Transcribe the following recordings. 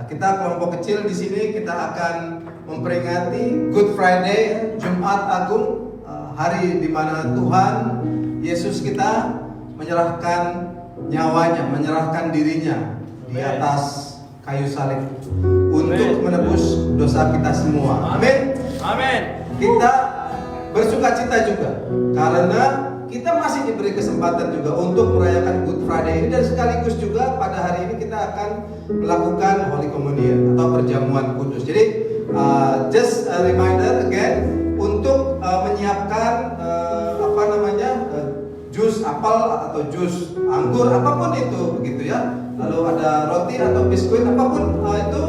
Kita kelompok kecil di sini kita akan memperingati Good Friday, Jumat Agung, hari di mana Tuhan Yesus kita menyerahkan nyawanya, menyerahkan dirinya di atas kayu salib untuk menebus dosa kita semua. Amin. Amin. Kita bersukacita juga karena kita masih diberi kesempatan juga untuk merayakan Good Friday ini, dan sekaligus juga pada hari ini kita akan melakukan Holy Communion atau perjamuan kudus. Jadi just a reminder again untuk menyiapkan jus apel atau jus anggur apapun itu begitu ya. Lalu ada roti atau biskuit apapun itu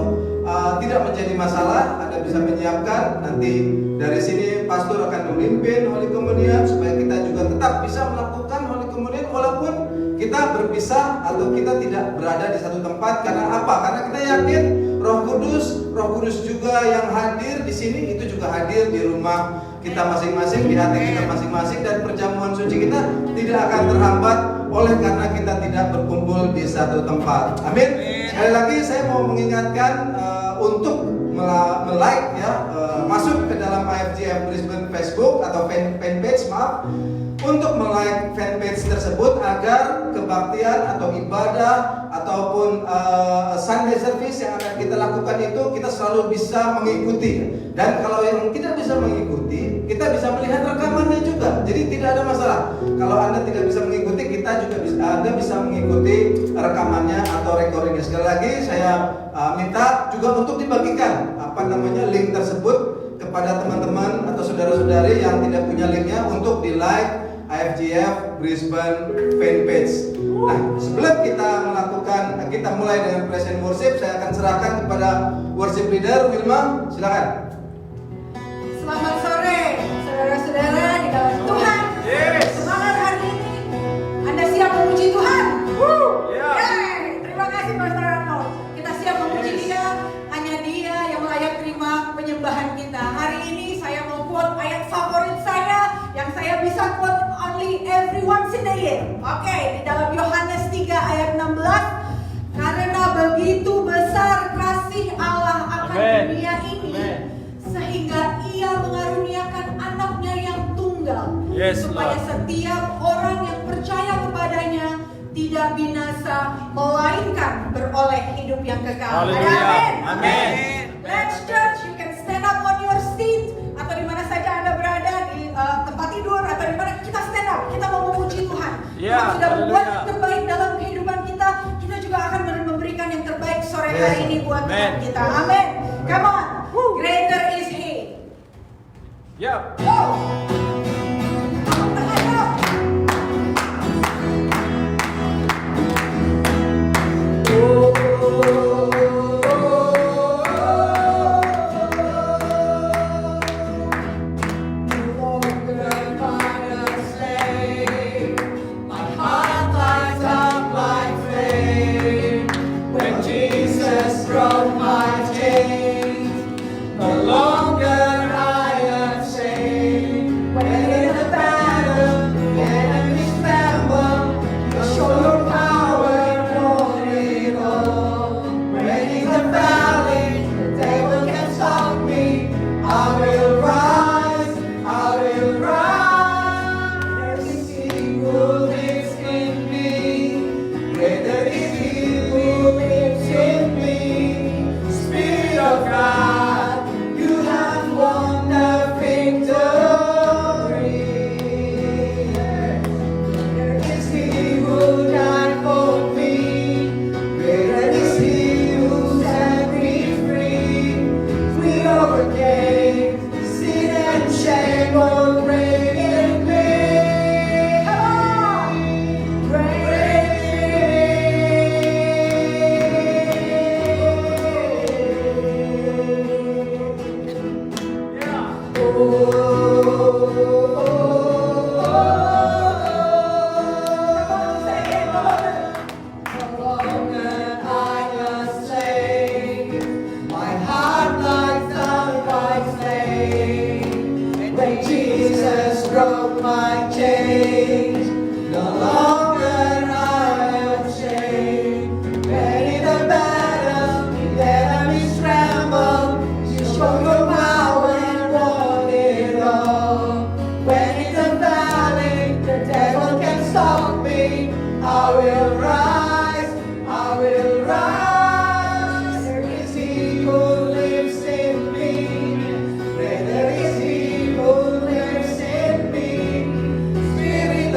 tidak menjadi masalah. Anda bisa menyiapkan. Nanti dari sini pastor akan memimpin Holy Communion supaya kita juga tetap bisa melakukan Holy Communion walaupun kita berpisah atau kita tidak berada di satu tempat. Karena apa? Karena kita yakin Roh Kudus juga yang hadir di sini itu juga hadir di rumah kita masing-masing, di hati kita masing-masing, dan perjamuan suci kita tidak akan terhambat oleh karena kita tidak berkumpul di satu tempat. Amin. Sekali lagi saya mau mengingatkan untuk like ya, masuk ke dalam IFGF Brisbane Facebook atau fanpage, untuk like fanpage tersebut agar kebaktian atau ibadah ataupun Sunday service yang akan kita lakukan itu kita selalu bisa mengikuti. Dan kalau yang tidak bisa mengikuti, kita bisa melihat rekamannya juga. Jadi tidak ada masalah. Kalau Anda tidak bisa mengikuti, kita juga bisa, Anda bisa mengikuti rekamannya atau recordingnya. Sekali lagi saya minta juga untuk dibagikan link tersebut kepada teman-teman atau saudara-saudari yang tidak punya linknya untuk di like IFGF Brisbane fanpage. Nah, sebelum kita mulai dengan praise and worship, saya akan serahkan kepada worship leader Wilma. Silakan. Selamat sore, saudara-saudara di dalam Tuhan. Semangat hari ini. Anda siap memuji Tuhan? Terima kasih Pastor Arnold. Kita siap memuji Dia. Hanya Dia yang layak terima penyembahan kita. Hari ini saya mau quote ayat favorit saya yang saya bisa quote only every once in a year. Oke, di dalam Yohanes 3 ayat 16. Karena begitu besar kasih Allah akan dunia ini, sehingga Ia mengaruniakan anaknya yang tunggal, supaya setiap orang yang percaya kepadanya tidak binasa, melainkan beroleh hidup yang kekal. Amin. Let's church, you can stand up on your seat, atau di mana saja Anda berada, di tempat tidur atau di mana, kita stand up, kita mau memuji Tuhan. Tuhan sudah membuat yang terbaik dalam kehidupan kita, kita juga akan memberikan yang terbaik sore hari ini buat Tuhan kita. Amin. Come on, greater is He.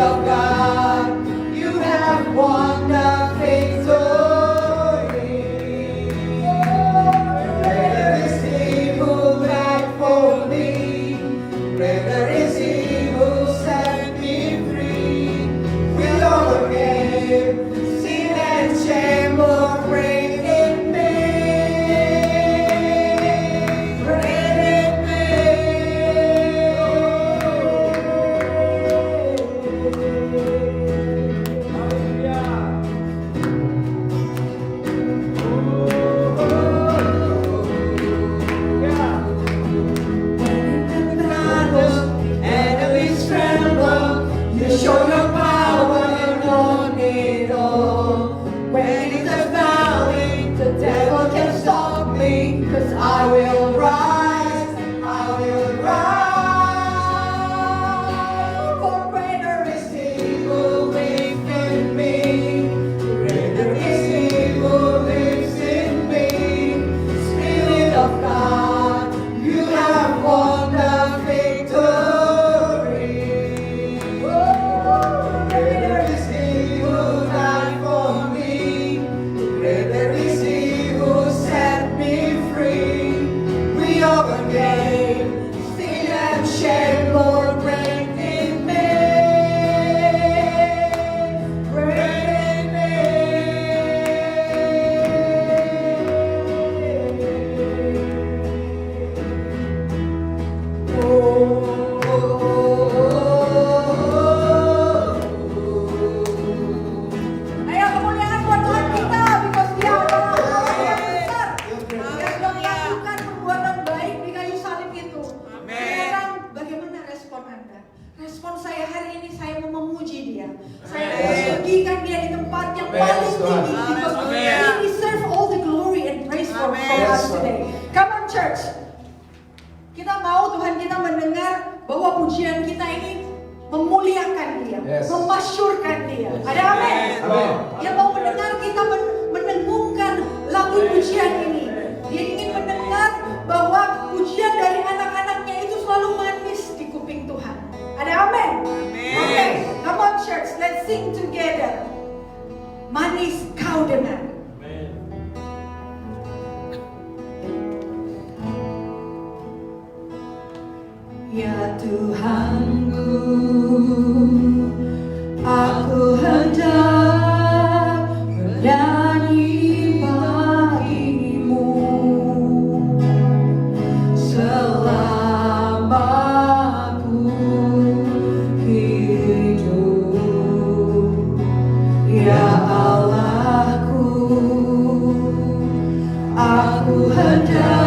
Of God. I will rise, I will rise. For greater is He who lives in me. Greater is He who lives in me. Spirit of God, you have won the victory. Oh, greater is He who died for me. Greater is He who set me free. We overcame sin and shame, Lord, reign in me. Reign in me. Ayo kemuliaan buat Tuhan kita, because Dia adalah Allah yang besar. Dia sudah melakukan perbuatan baik di kayu salib itu. Sekarang bagaimana respon Anda? Respon saya hari ini, saya mau memuji Dia. Saya mau meninggikan Dia di tempat yang paling tinggi, because He deserves all the glory and praise from us today. Come on church. Kita mau Tuhan kita mendengar bahwa pujian kita ini memuliakan Dia, memasyurkan Dia. Ada amin? Dia mau mendengar kita mendengungkan lagu pujian ini. Dia ingin mendengar bahwa pujian dari anak-anaknya itu selalu manis di kuping Tuhan. Ada amin? Okay, come on church, let's sing together. Manis kau dengar. Ya Tuhanku, aku hendak bernyanyi bagimu selama aku hidup. Ya Allahku, aku hendak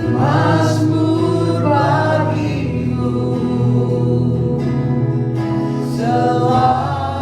Mazmur bagimu selama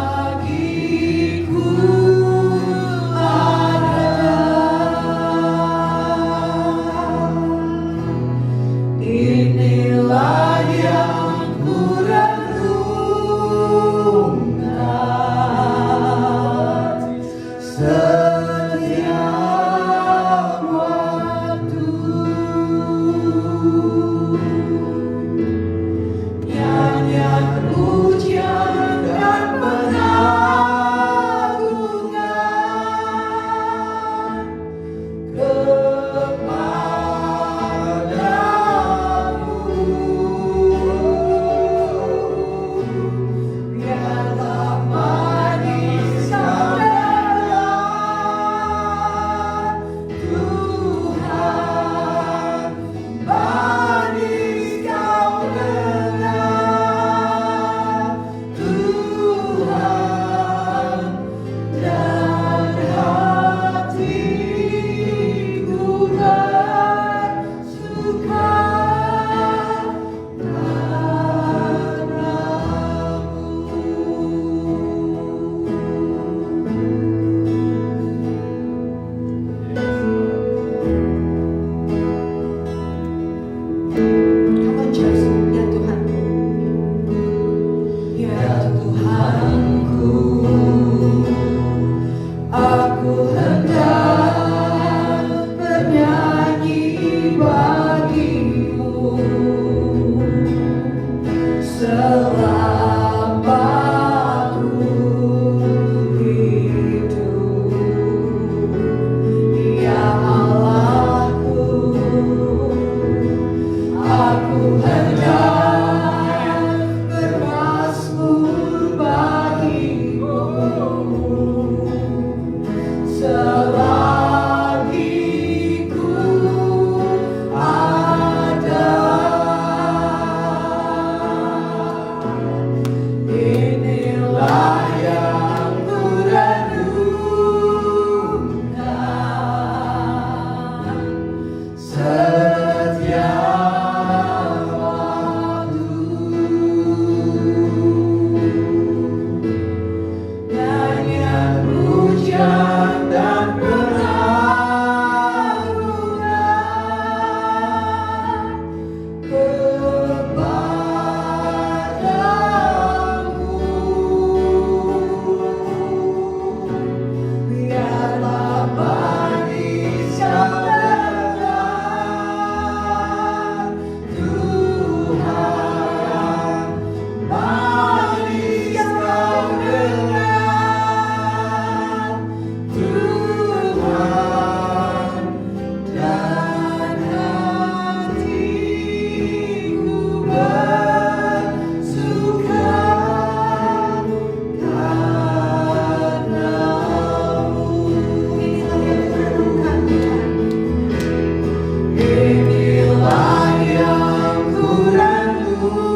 inilah yang ku renungkan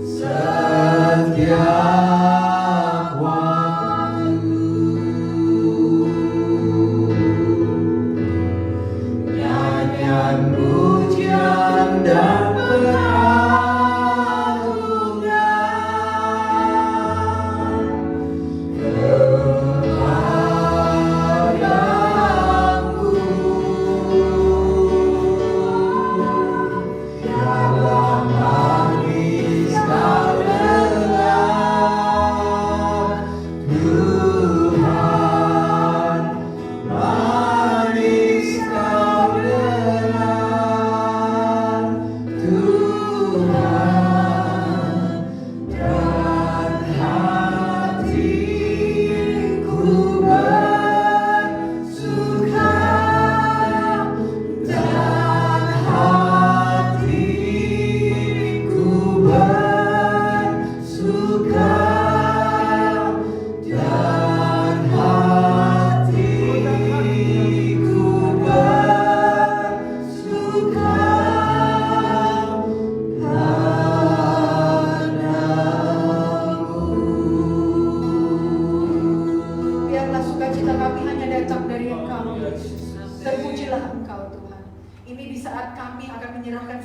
setiap waktu. Nyanyian pujian dan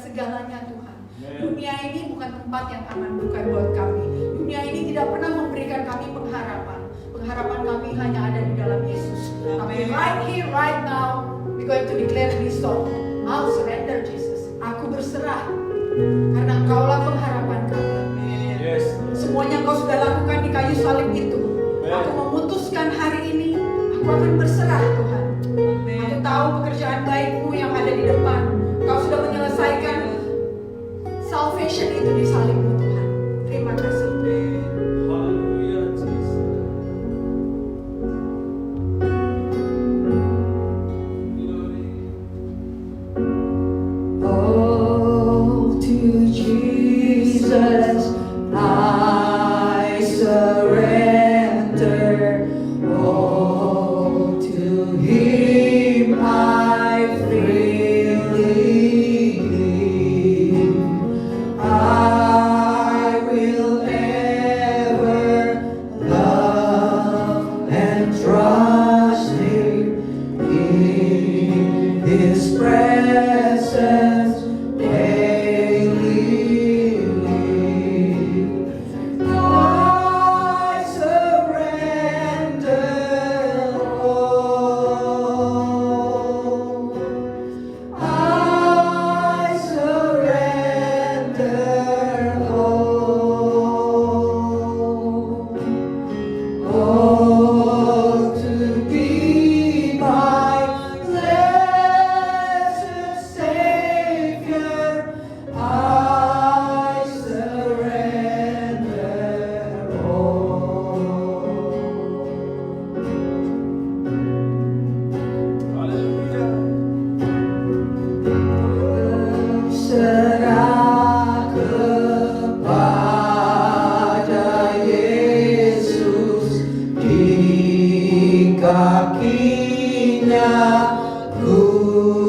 segalanya Tuhan. Dunia ini bukan tempat yang aman bukan buat kami. Dunia ini tidak pernah memberikan kami pengharapan. Pengharapan kami hanya ada di dalam Yesus. Tapi right here, right now, we going to declare this song. I'll surrender Jesus. Aku berserah karena Engkaulah pengharapan kami. Semuanya Engkau sudah lakukan di kayu salib itu. Aku memutuskan hari ini aku akan berserah Tuhan. Aku tahu pekerjaan baik-Mu yang ada di depan. Kau sudah menyelesaikan salvation itu di salib-Mu Tuhan. Terima kasih. Haleluya Jesus. Oh, to Jesus I surrender. Oh, to Him I freely give. I will ever love and trust Him in His presence daily live. I surrender all. I surrender all. Oh, to be my blessed Savior, I surrender all. Serah kepada Yesus, di kakinya ku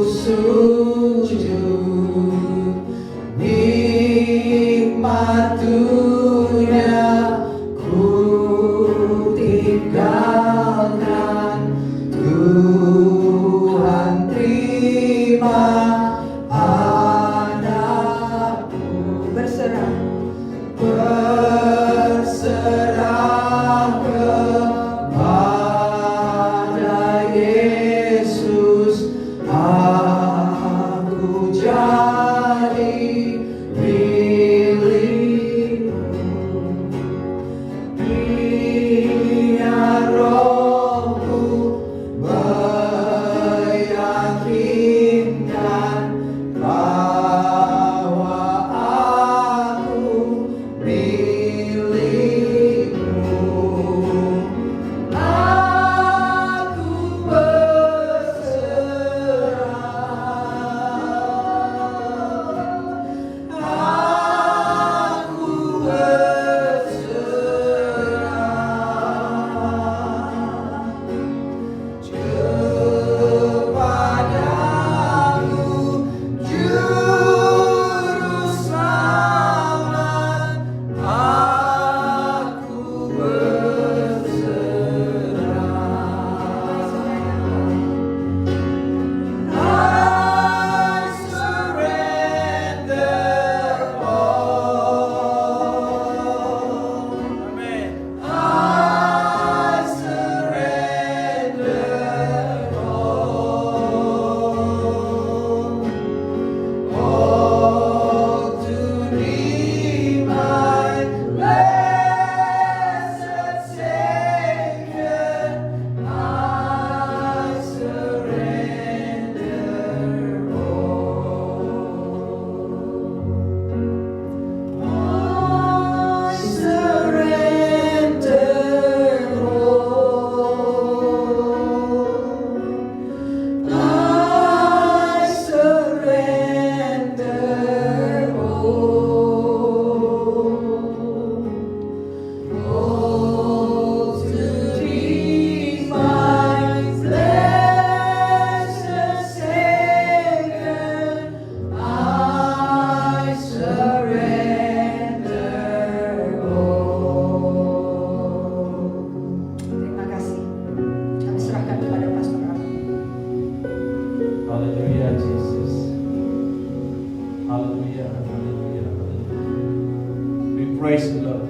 sujud, nikmatunya ku tinggalkan. Tuhan terima anakku. Berserah kepada Yesus. praise you, Lord.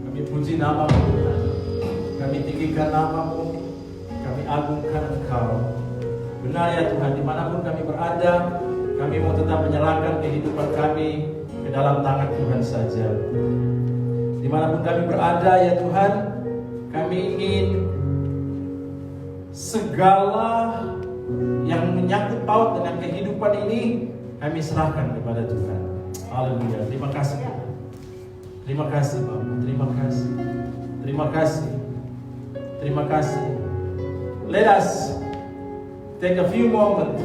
Kami puji nama-Mu Tuhan. Kami tinggikan nama-Mu. Kami agungkan Engkau. Benar ya Tuhan, dimanapun kami berada, kami mau tetap menyerahkan kehidupan kami ke dalam tangan Tuhan saja. Dimanapun kami berada ya Tuhan, kami ingin segala yang menyangkut paut dengan kehidupan ini kami serahkan kepada Tuhan. Haleluya. Terima kasih Tuhan. Terima kasih Bapak. Terima kasih. Terima kasih. Terima kasih. Let us take a few moments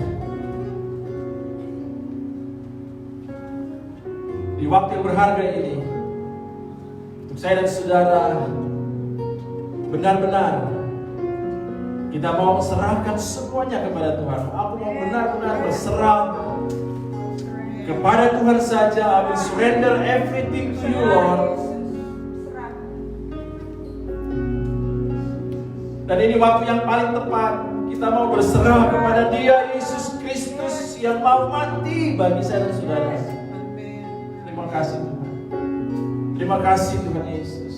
di waktu yang berharga ini untuk saya dan saudara benar-benar kita mau serahkan semuanya kepada Tuhan. Aku mau benar-benar berserah kepada Tuhan saja. I will surrender everything to you, Lord. Dan ini waktu yang paling tepat. Kita mau berserah kepada Dia, Yesus Kristus yang mau mati bagi saya dan saudara. Terima kasih Tuhan. Terima kasih Tuhan Yesus.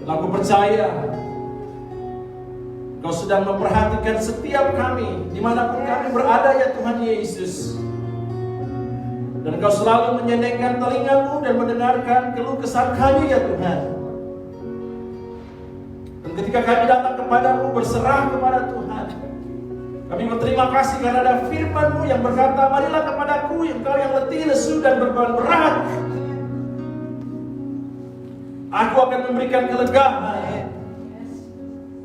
Dan aku percaya Kau sedang memperhatikan setiap kami, dimanapun kami berada ya Tuhan Yesus. Dan Kau selalu menyenengkan telinga-Mu dan mendengarkan keluh kesah kami ya Tuhan. Dan ketika kami datang kepada-Mu, berserah kepada Tuhan, kami berterima kasih karena ada firman-Mu yang berkata, marilah kepadaku engkau yang letih, lesu dan beban berat, aku akan memberikan kelegaan.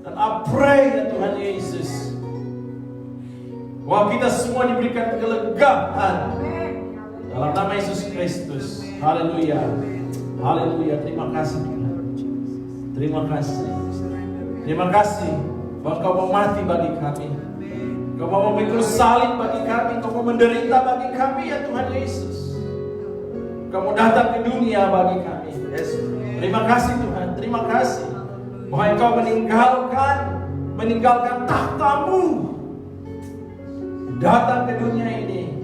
Dan I pray ya Tuhan Yesus, bahwa kita semua diberikan kelegaan dalam nama Yesus Kristus. Haleluya. Haleluya. Terima kasih Tuhan. Terima kasih. Terima kasih bahwa Kau mau mati bagi kami. Kau mau memikul salib bagi kami. Kau mau menderita bagi kami ya Tuhan Yesus. Kau mau datang ke dunia bagi kami. Terima kasih Tuhan. Terima kasih bahwa Engkau meninggalkan tahta-Mu, datang ke dunia ini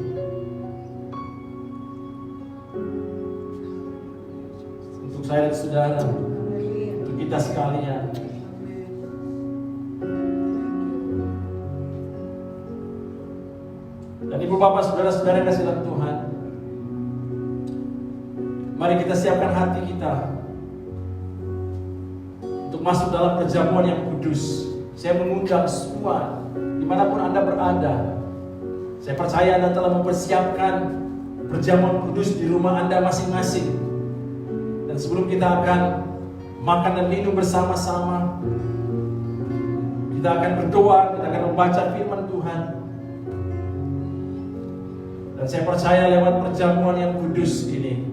untuk saya dan saudara, untuk kita sekalian. Dan ibu bapak saudara-saudara kasih dalam Tuhan, mari kita siapkan hati kita untuk masuk dalam perjamuan yang kudus. Saya mengundang semua dimanapun Anda berada. Saya percaya Anda telah mempersiapkan perjamuan kudus di rumah Anda masing-masing. Dan sebelum kita akan makan dan minum bersama-sama, kita akan berdoa, kita akan membaca firman Tuhan. Dan saya percaya lewat perjamuan yang kudus ini,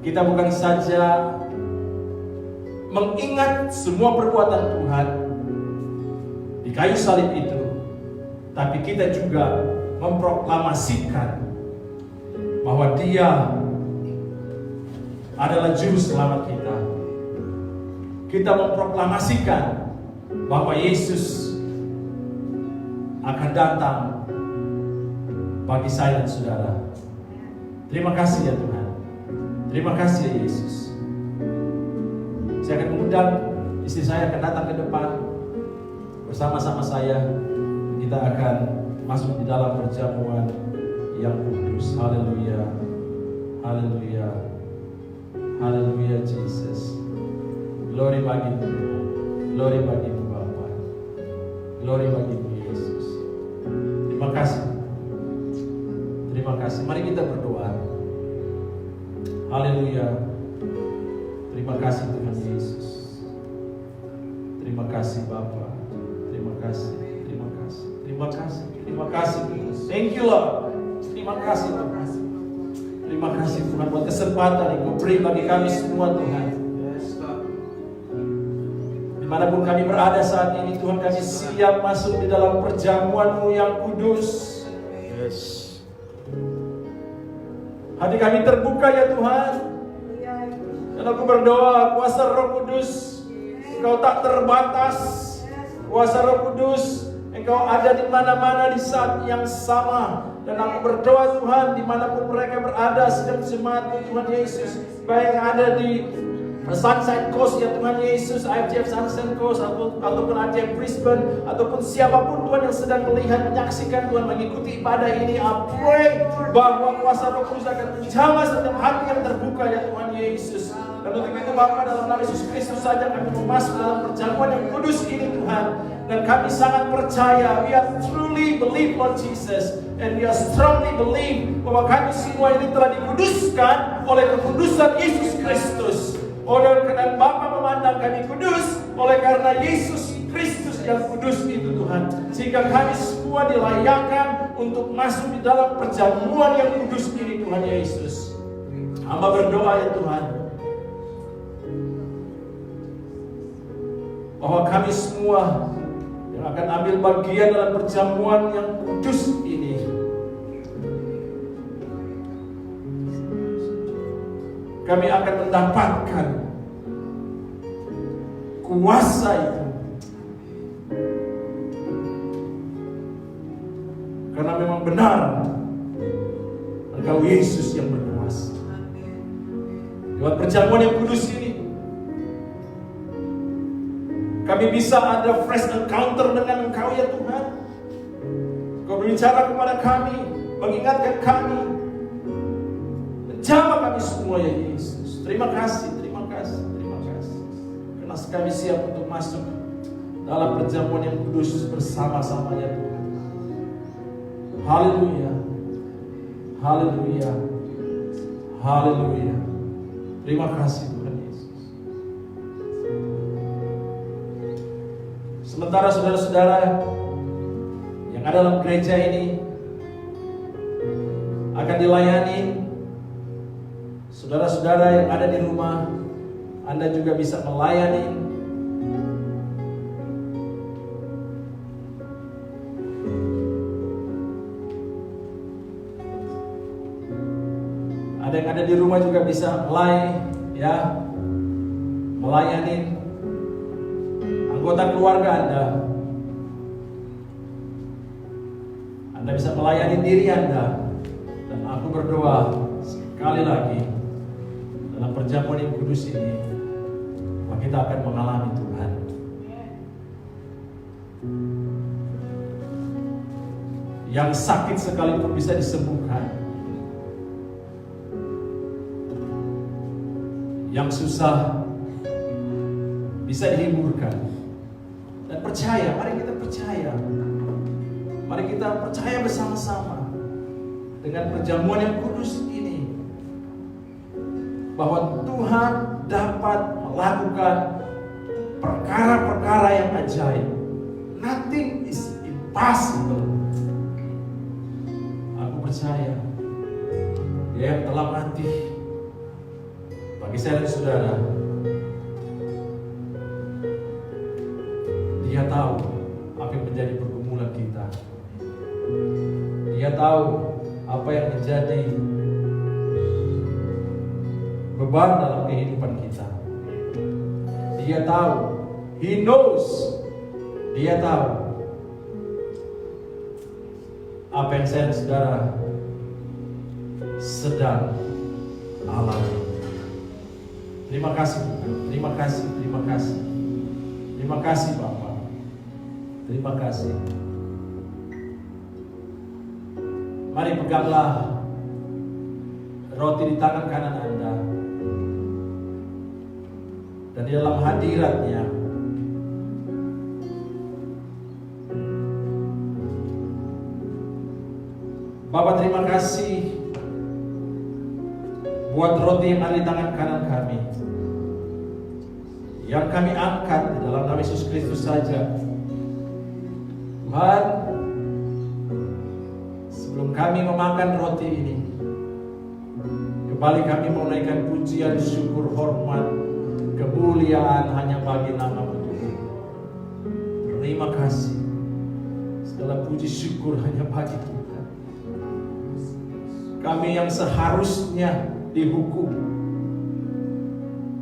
kita bukan saja mengingat semua perbuatan Tuhan di kayu salib itu, tapi kita juga memproklamasikan bahwa Dia adalah juru selamat kita. Kita memproklamasikan bahwa Yesus akan datang bagi saya dan saudara. Terima kasih ya Tuhan. Terima kasih ya Yesus. Saya akan mengundang istri saya akan datang ke depan bersama-sama saya. Kita akan masuk di dalam perjamuan yang kudus. Haleluya. Haleluya. Haleluya Jesus. Glory bagimu Tuhan. Glory bagimu Bapa. Glory bagimu Yesus. Terima kasih. Terima kasih. Mari kita berdoa. Haleluya. Terima kasih Tuhan Yesus. Terima kasih Bapa. Terima kasih. Terima kasih. Terima kasih. Terima kasih. Thank you Lord. Terima kasih Tuhan. Terima kasih Tuhan buat kesempatan yang Kau beri bagi kami semua Tuhan. Dimanapun kami berada saat ini Tuhan, kami siap masuk di dalam perjamuan-Mu yang kudus. Hati kami terbuka ya Tuhan. Dan aku berdoa kuasa Roh Kudus Engkau tak terbatas. Kuasa Roh Kudus Engkau ada di mana-mana di saat yang sama. Dan aku berdoa Tuhan, dimanapun mereka berada, sedang jemaat Tuhan Yesus, baik yang ada di Sunshine Coast ya Tuhan Yesus, IFGF Sunshine Coast ataupun IFGF Brisbane, ataupun siapapun Tuhan yang sedang melihat, menyaksikan Tuhan, mengikuti ibadah ini, I pray bahwa kuasa Roh Kudus akan menjamah setiap hati yang terbuka ya Tuhan Yesus. Dan untuk itu Bapa, dalam nama Yesus Kristus saja kami masuk dalam perjamuan yang kudus ini Tuhan. Dan kami sangat percaya, we are truly believe Lord Jesus, and we are strongly believe bahwa kami semua ini telah dikuduskan oleh kekudusan Yesus Kristus. Oleh karena Bapa memandang kami kudus, oleh karena Yesus Kristus yang kudus itu Tuhan, sehingga kami semua dilayakkan untuk masuk di dalam perjamuan yang kudus ini Tuhan Yesus. Hamba berdoa ya Tuhan, bahwa kami semua yang akan ambil bagian dalam perjamuan yang kudus ini, kami akan mendapatkan kuasa itu. Karena memang benar Engkau Yesus yang berkuasa. Lewat perjamuan yang kudus ini, kami bisa ada fresh encounter dengan Engkau ya Tuhan. Engkau berbicara kepada kami, mengingatkan kami, menjamah kami semua ya Yesus. Terima kasih, terima kasih, terima kasih. Karena kami siap untuk masuk dalam perjamuan yang kudus bersama-sama ya Tuhan. Haleluya, haleluya, haleluya. Terima kasih Tuhan Yesus. Sementara saudara-saudara yang ada dalam gereja ini akan dilayani, saudara-saudara yang ada di rumah, Anda juga bisa melayani. Ada yang ada di rumah juga bisa melayani anggota keluarga Anda. Anda bisa melayani diri Anda. Dan aku berdoa sekali lagi, dalam perjamuan yang kudus ini, maka kita akan mengalami Tuhan. Yang sakit sekalipun bisa disembuhkan, yang susah bisa dihiburkan. Dan percaya, mari kita percaya. Mari kita percaya bersama-sama dengan perjamuan yang kudus ini, bahwa Tuhan dapat melakukan perkara-perkara yang ajaib. Nothing is impossible. Aku percaya Dia yang telah mati bagi saya dan saudara, Dia tahu apa yang menjadi pergumulan kita. Dia tahu apa yang menjadi beban dalam kehidupan kita. Dia tahu, He knows. Dia tahu apa yang saya dan saudara sedang alami. Terima kasih, terima kasih, terima kasih. Terima kasih Bapak. Terima kasih. Mari peganglah roti di tangan kanan Anda. Dan di dalam hadiratnya, Bapak terima kasih buat roti yang ada di tangan kanan kami, yang kami angkat di dalam nama Yesus Kristus saja. Tuhan, sebelum kami memakan roti ini, kembali kami menaikkan pujian, syukur, hormat, kemuliaan hanya bagi nama-Mu Tuhan. Terima kasih. Segala puji syukur hanya bagi Tuhan. Kami yang seharusnya dihukum,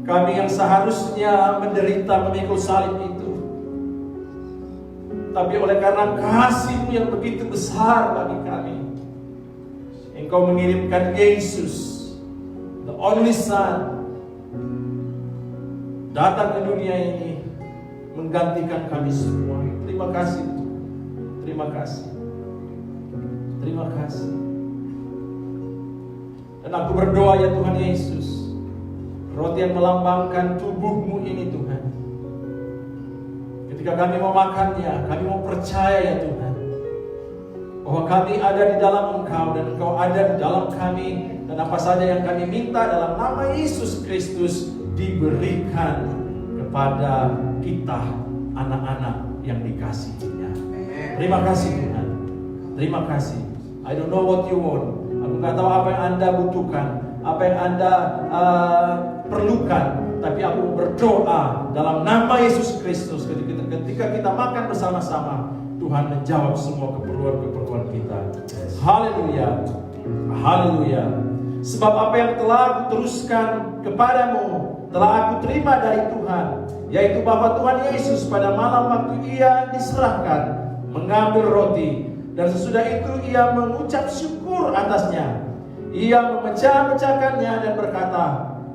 kami yang seharusnya menderita memikul salib itu, tapi oleh karena kasih-Mu yang begitu besar bagi kami, Engkau mengirimkan Yesus, the only Son, datang ke dunia ini menggantikan kami semua. Terima kasih Tuhan. Terima kasih. Terima kasih. Dan aku berdoa ya Tuhan Yesus, roti yang melambangkan tubuh-Mu ini Tuhan, ketika kami mau makannya, kami mau percaya ya Tuhan, bahwa kami ada di dalam Engkau dan Engkau ada di dalam kami, dan apa saja yang kami minta dalam nama Yesus Kristus diberikan kepada kita, anak-anak yang dikasihinya. Terima kasih Tuhan. Terima kasih. I don't know what you want. Aku nggak tahu apa yang Anda butuhkan, apa yang Anda perlukan, tapi aku berdoa dalam nama Yesus Kristus, ketika kita makan bersama-sama, Tuhan menjawab semua keperluan-keperluan kita. Haleluya. Haleluya. Sebab apa yang telah aku teruskan kepadamu telah aku terima dari Tuhan, yaitu bahwa Tuhan Yesus pada malam waktu Ia diserahkan mengambil roti, dan sesudah itu Ia mengucap syukur atasnya. Ia memecah-mecahkannya dan berkata,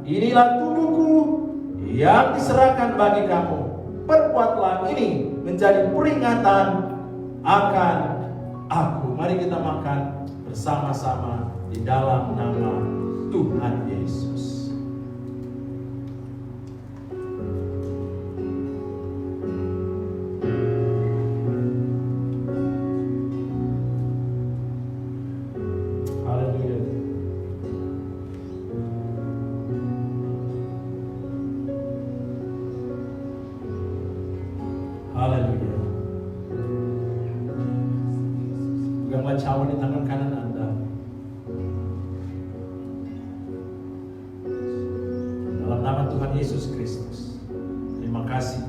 inilah tubuhku yang diserahkan bagi kamu. Perbuatlah ini menjadi peringatan akan aku. Mari kita makan bersama-sama di dalam nama Tuhan Yesus. Cawan di tangan kanan Anda. Dalam nama Tuhan Yesus Kristus, terima kasih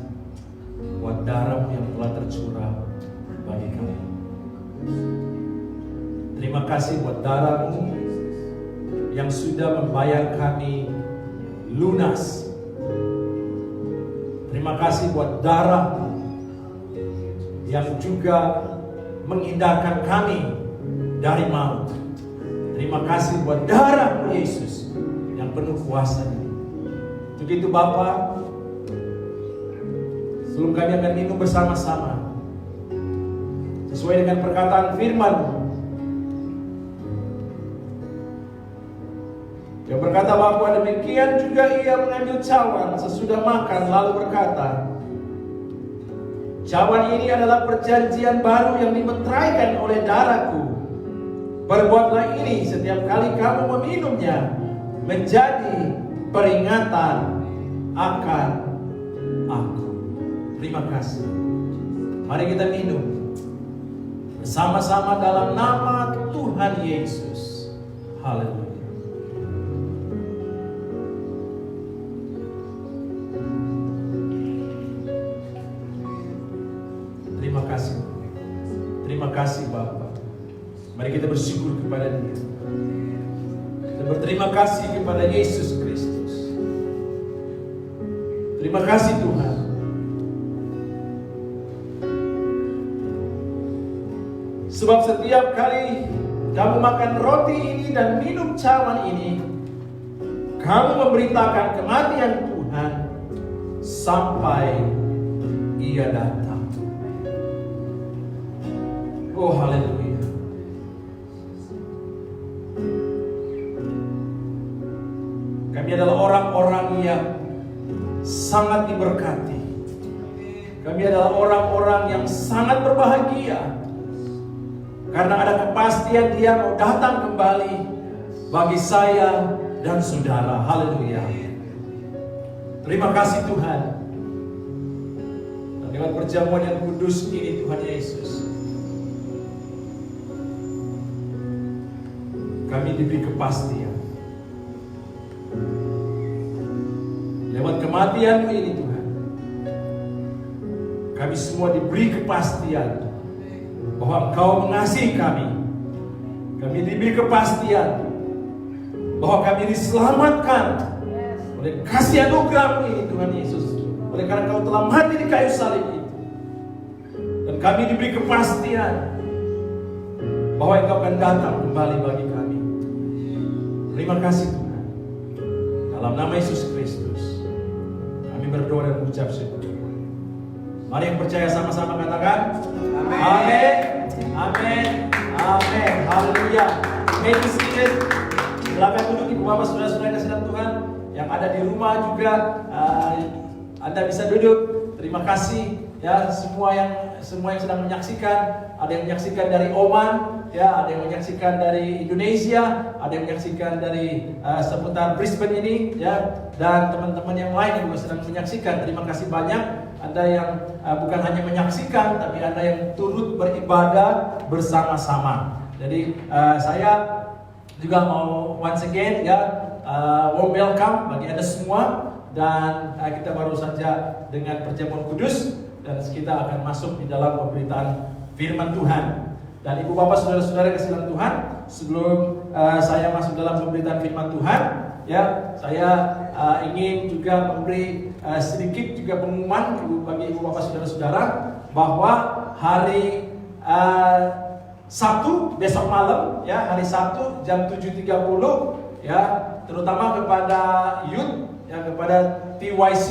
buat darah yang telah tercurah bagi kami. Terima kasih buat darah-Mu yang sudah membayar kami lunas. Terima kasih buat darah yang juga mengindahkan kami dari maut. Terima kasih buat darah Yesus yang penuh kuasa ini. Untuk itu Bapa, sebelum kami akan minum bersama-sama sesuai dengan perkataan firman-Mu yang berkata bahwa demikian juga Ia mengambil cawan sesudah makan lalu berkata, cawan ini adalah perjanjian baru yang dimeteraikan oleh darahku. Perbuatlah ini setiap kali kamu meminumnya menjadi peringatan akan aku. Terima kasih. Mari kita minum bersama-sama dalam nama Tuhan Yesus. Haleluya. Terima kasih. Terima kasih Bapa. Mari kita bersyukur kepada Dia. Kita berterima kasih kepada Yesus Kristus. Terima kasih Tuhan. Sebab setiap kali kamu makan roti ini dan minum cawan ini, kamu memberitakan kematian Tuhan sampai Ia datang. Oh haleluya. Kami adalah orang-orang yang sangat diberkati. Kami adalah orang-orang yang sangat berbahagia karena ada kepastian Dia mau datang kembali bagi saya dan saudara. Haleluya. Terima kasih Tuhan. Dan lewat perjamuan yang kudus ini Tuhan Yesus, kami diberi kepastian. Lewat kematian-Mu ini Tuhan, kami semua diberi kepastian bahwa Engkau mengasihi kami. Kami diberi kepastian bahwa kami diselamatkan oleh kasih anugerah-Mu ini Tuhan Yesus, oleh karena Engkau telah mati di kayu salib itu. Dan kami diberi kepastian bahwa Engkau akan datang kembali bagi kami. Terima kasih Tuhan. Dalam nama Yesus Kristus, kami berdoa dan mengucap syukur. Mari yang percaya sama-sama katakan, amin, amin, amin, haleluya. May be seated. Silakan duduk Ibu Bapak Saudara-saudara kasih dalam Tuhan. Yang ada di rumah juga, Anda bisa duduk. Terima kasih ya semua yang sedang menyaksikan. Ada yang menyaksikan dari Oman, ya, ada yang menyaksikan dari Indonesia, ada yang menyaksikan dari seputar Brisbane ini, ya, dan teman-teman yang lain yang juga sedang menyaksikan. Terima kasih banyak. Anda yang bukan hanya menyaksikan, tapi Anda yang turut beribadah bersama-sama. Jadi saya juga mau once again ya warm welcome bagi Anda semua, dan kita baru saja dengan perjamuan kudus dan kita akan masuk di dalam pemberitaan firman Tuhan. Dan Ibu Bapak Saudara-saudara kasih dalam Tuhan, sebelum saya masuk dalam pemberitaan firman Tuhan, ya, saya ingin juga memberi sedikit juga pengumuman bagi Ibu Bapak Saudara-saudara bahwa hari Sabtu besok malam, ya, hari Sabtu jam 7.30, ya, terutama kepada youth, ya, kepada TYC,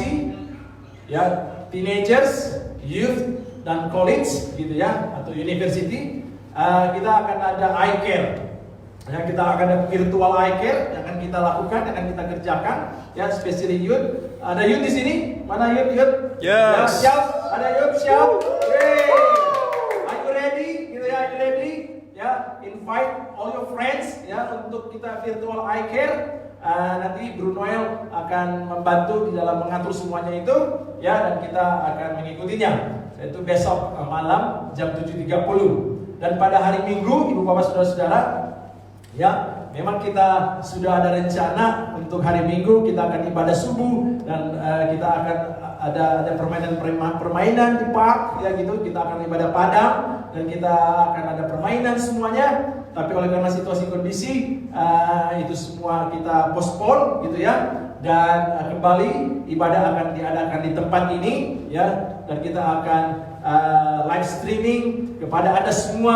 ya, teenagers, youth dan college gitu ya, atau university, kita akan ada eye care. Ya, kita akan ada virtual eye care yang akan kita lakukan, yang akan kita kerjakan, ya, especially youth. Ada youth di sini? Mana youth? Yes. Ya, siap? Ada youth siap? Yeay. Are you ready? Gitu ya, are you ready? Ya, invite all your friends ya untuk kita virtual eye care. Nanti Bro Noel akan membantu di dalam mengatur semuanya itu, ya, dan kita akan mengikutinya. Yaitu besok malam jam 7.30. Dan pada hari Minggu, Ibu Bapak Saudara-saudara, ya, memang kita sudah ada rencana untuk hari Minggu kita akan ibadah subuh, dan kita akan ada permainan di park, ya gitu. Kita akan ibadah padang dan kita akan ada permainan semuanya. Tapi oleh karena situasi kondisi itu semua kita postpone gitu ya. Dan kembali ibadah akan diadakan di tempat ini, ya, dan kita akan live streaming kepada Anda semua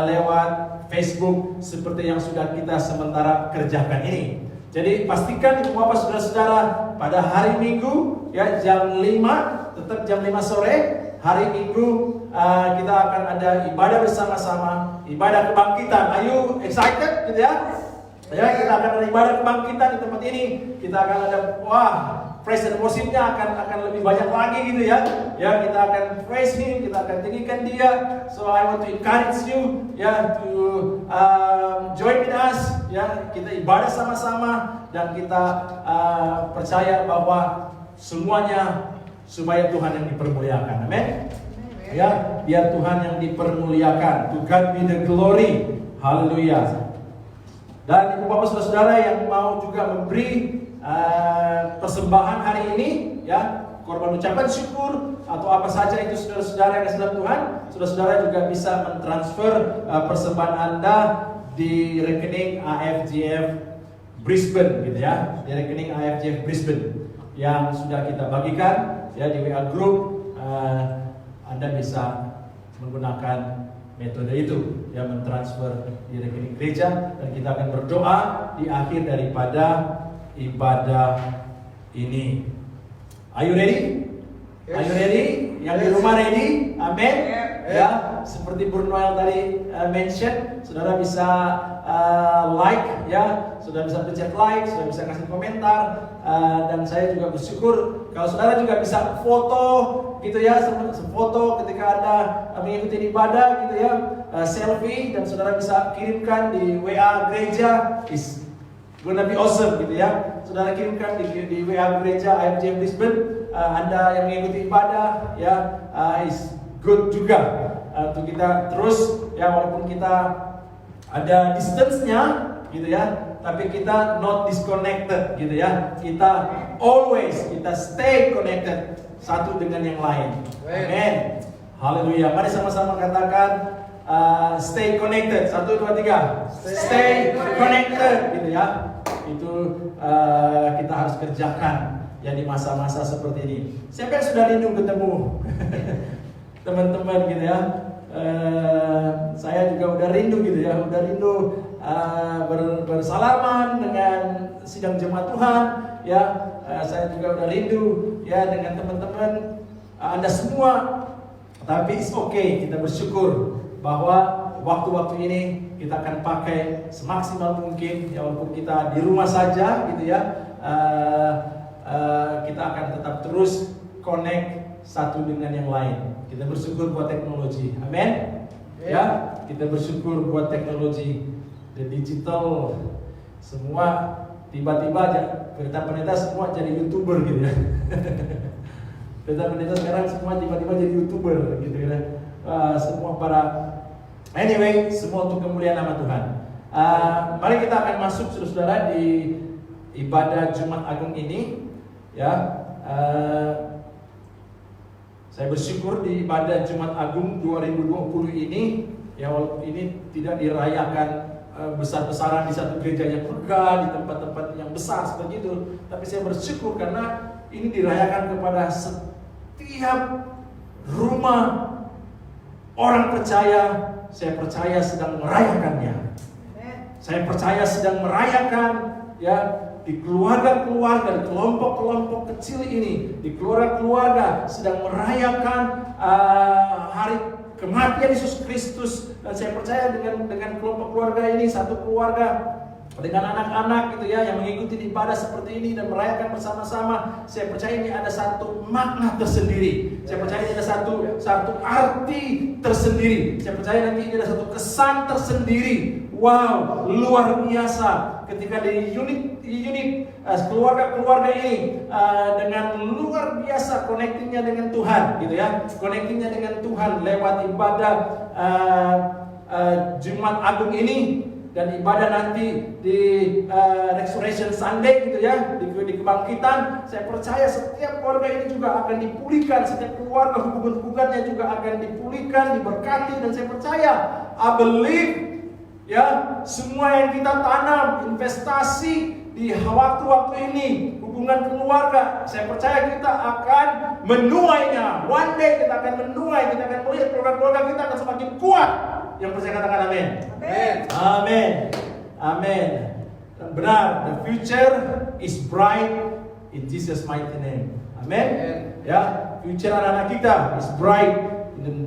lewat Facebook seperti yang sudah kita sementara kerjakan ini. Jadi pastikan Ibu Bapak Saudara-saudara pada hari Minggu, ya, jam 5, tetap jam 5 sore hari Minggu kita akan ada ibadah bersama-sama, ibadah kebangkitan. Are you excited gitu ya? Ya, kita akan ada ibadah kebangkitan di tempat ini. Kita akan ada, praise and worship-nya akan lebih banyak lagi gitu ya. Ya, kita akan praise Him, kita akan tinggikan Dia. So I want to encourage you, ya, to join with us. Ya, kita ibadah sama-sama dan kita percaya bahwa semuanya supaya Tuhan yang dipermuliakan. Amin. Ya, biar Tuhan yang dipermuliakan. To God be the glory. Haleluya. Dan Ibu Bapak Saudara-saudara yang mau juga memberi persembahan hari ini, ya, korban ucapan syukur atau apa saja itu saudara-saudara yang kasih dalam Tuhan, saudara-saudara juga bisa mentransfer persembahan Anda di rekening AFJF Brisbane gitu ya, di rekening AFJF Brisbane yang sudah kita bagikan ya di WA group. Anda bisa menggunakan metode itu, ya, mentransfer di rekening gereja, dan kita akan berdoa di akhir daripada ibadah ini. Are you ready? Yes. Are you ready? Yang di rumah ready? Amin. Ya, seperti Bro Noel tadi mention, saudara bisa like, ya, saudara bisa pencet like, saudara bisa kasih komentar, dan saya juga bersyukur kalau saudara juga bisa foto gitu ya, foto ketika Anda mengikuti ibadah gitu ya, selfie, dan saudara bisa kirimkan di WA gereja. Is gonna be awesome gitu ya. Saudara kirimkan di WA gereja AFJ Brisbane, Anda yang mengikuti ibadah, ya, is good juga untuk kita terus, ya, walaupun kita ada distance-nya gitu ya, tapi kita not disconnected gitu ya. Kita always, kita stay connected satu dengan yang lain. Amin. Haleluya. Mari sama-sama katakan stay connected. 1, 2, 3. Stay connected gitu ya. Itu kita harus kerjakan ya di masa-masa seperti ini. Siapa yang sudah rindu ketemu teman-teman gitu ya? Saya juga udah rindu gitu ya, udah rindu bersalaman dengan sidang jemaat Tuhan. Ya, saya juga udah rindu ya dengan teman-teman Anda semua. Tapi it's okay, kita bersyukur bahwa waktu-waktu ini kita akan pakai semaksimal mungkin, ya walaupun kita di rumah saja gitu ya. Kita akan tetap terus connect satu dengan yang lain. Kita bersyukur buat teknologi, amin. Ya, kita bersyukur buat teknologi dan digital. Semua tiba-tiba aja pendeta-pendeta semua jadi YouTuber gitu ya. Pendeta-pendeta sekarang semua tiba-tiba jadi YouTuber gitu ya. Semua para anyway, semua untuk kemuliaan nama Tuhan. Mari kita akan masuk saudara di ibadah Jumat Agung ini ya. Saya bersyukur di ibadah Jumat Agung 2020 ini ya, walaupun ini tidak dirayakan besar-besaran di satu gereja yang megah, di tempat-tempat yang besar seperti itu, tapi saya bersyukur karena ini dirayakan kepada setiap rumah orang percaya. Saya percaya sedang merayakannya. Saya percaya sedang merayakan ya, di keluarga-keluarga, di kelompok-kelompok kecil ini, di keluarga-keluarga sedang merayakan hari kematian Yesus Kristus. Dan saya percaya dengan kelompok keluarga ini, satu keluarga dengan anak-anak gitu ya, yang mengikuti ibadah seperti ini dan merayakan bersama-sama. Saya percaya ini ada satu makna tersendiri. Saya percaya ini ada satu arti tersendiri. Saya percaya nanti ini ada satu kesan tersendiri. Wow, luar biasa ketika di unit keluarga-keluarga ini dengan luar biasa connectingnya dengan Tuhan gitu ya, connectingnya dengan Tuhan lewat ibadah Jumat Agung ini dan ibadah nanti di Resurrection Sunday gitu ya, di kebangkitan. Saya percaya setiap keluarga ini juga akan dipulihkan, setiap keluarga hubungan-hubungannya juga akan dipulihkan, diberkati. Dan saya percaya, I believe ya, semua yang kita tanam, investasi di waktu-waktu ini, hubungan keluarga, saya percaya kita akan menuainya. One day kita akan menuai, kita akan melihat keluarga-keluarga kita akan semakin kuat. Yang percaya katakan amin. Amin. Amin. Amin. Benar, the future is bright in Jesus mighty name. Amin. Ya, future anak-anak kita is bright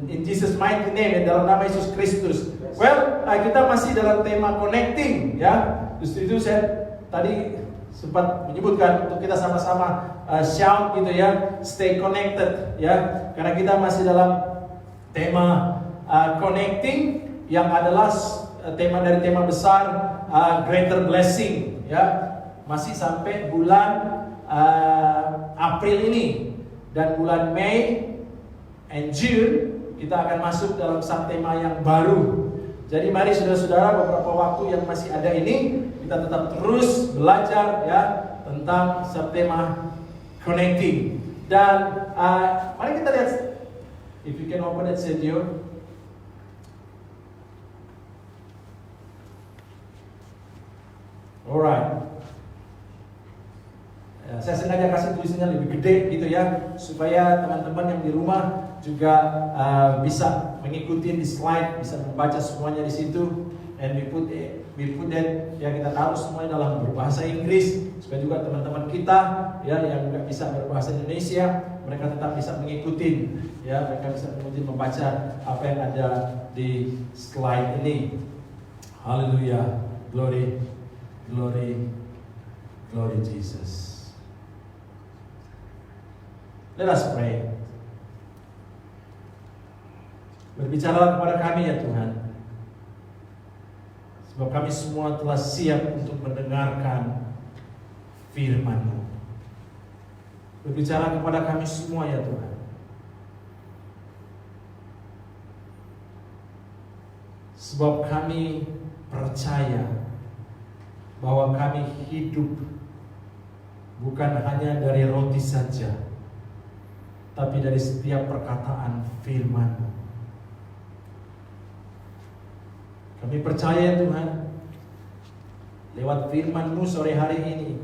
in Jesus mighty name, dalam nama Yesus Kristus. Well, kita masih dalam tema connecting ya. Justru itu saya tadi sempat menyebutkan untuk kita sama-sama shout gitu ya, stay connected ya. Karena kita masih dalam tema connecting yang adalah tema dari tema besar greater blessing ya. Masih sampai bulan April ini, dan bulan Mei and June kita akan masuk dalam subtema yang baru. Jadi mari saudara-saudara, beberapa waktu yang masih ada ini kita tetap terus belajar ya tentang subtema connecting. Dan mari kita lihat, if you can open that video. Alright. Ya, saya sengaja kasih tulisannya lebih gede gitu ya, supaya teman-teman yang di rumah juga bisa mengikuti di slide, bisa membaca semuanya di situ. And we put that ya, kita taruh semuanya dalam berbahasa Inggris supaya juga teman-teman kita ya yang nggak bisa berbahasa Indonesia, mereka tetap bisa mengikuti ya, mereka bisa mengikuti membaca apa yang ada di slide ini. Haleluya, glory, glory, glory Jesus. Let us pray. Berbicaralah kepada kami ya Tuhan, sebab kami semua telah siap untuk mendengarkan firman-Mu. Berbicara kepada kami semua ya Tuhan, sebab kami percaya bahwa kami hidup bukan hanya dari roti saja, tapi dari setiap perkataan firman-Mu. Kami percaya Tuhan, lewat firman-Mu sore hari ini,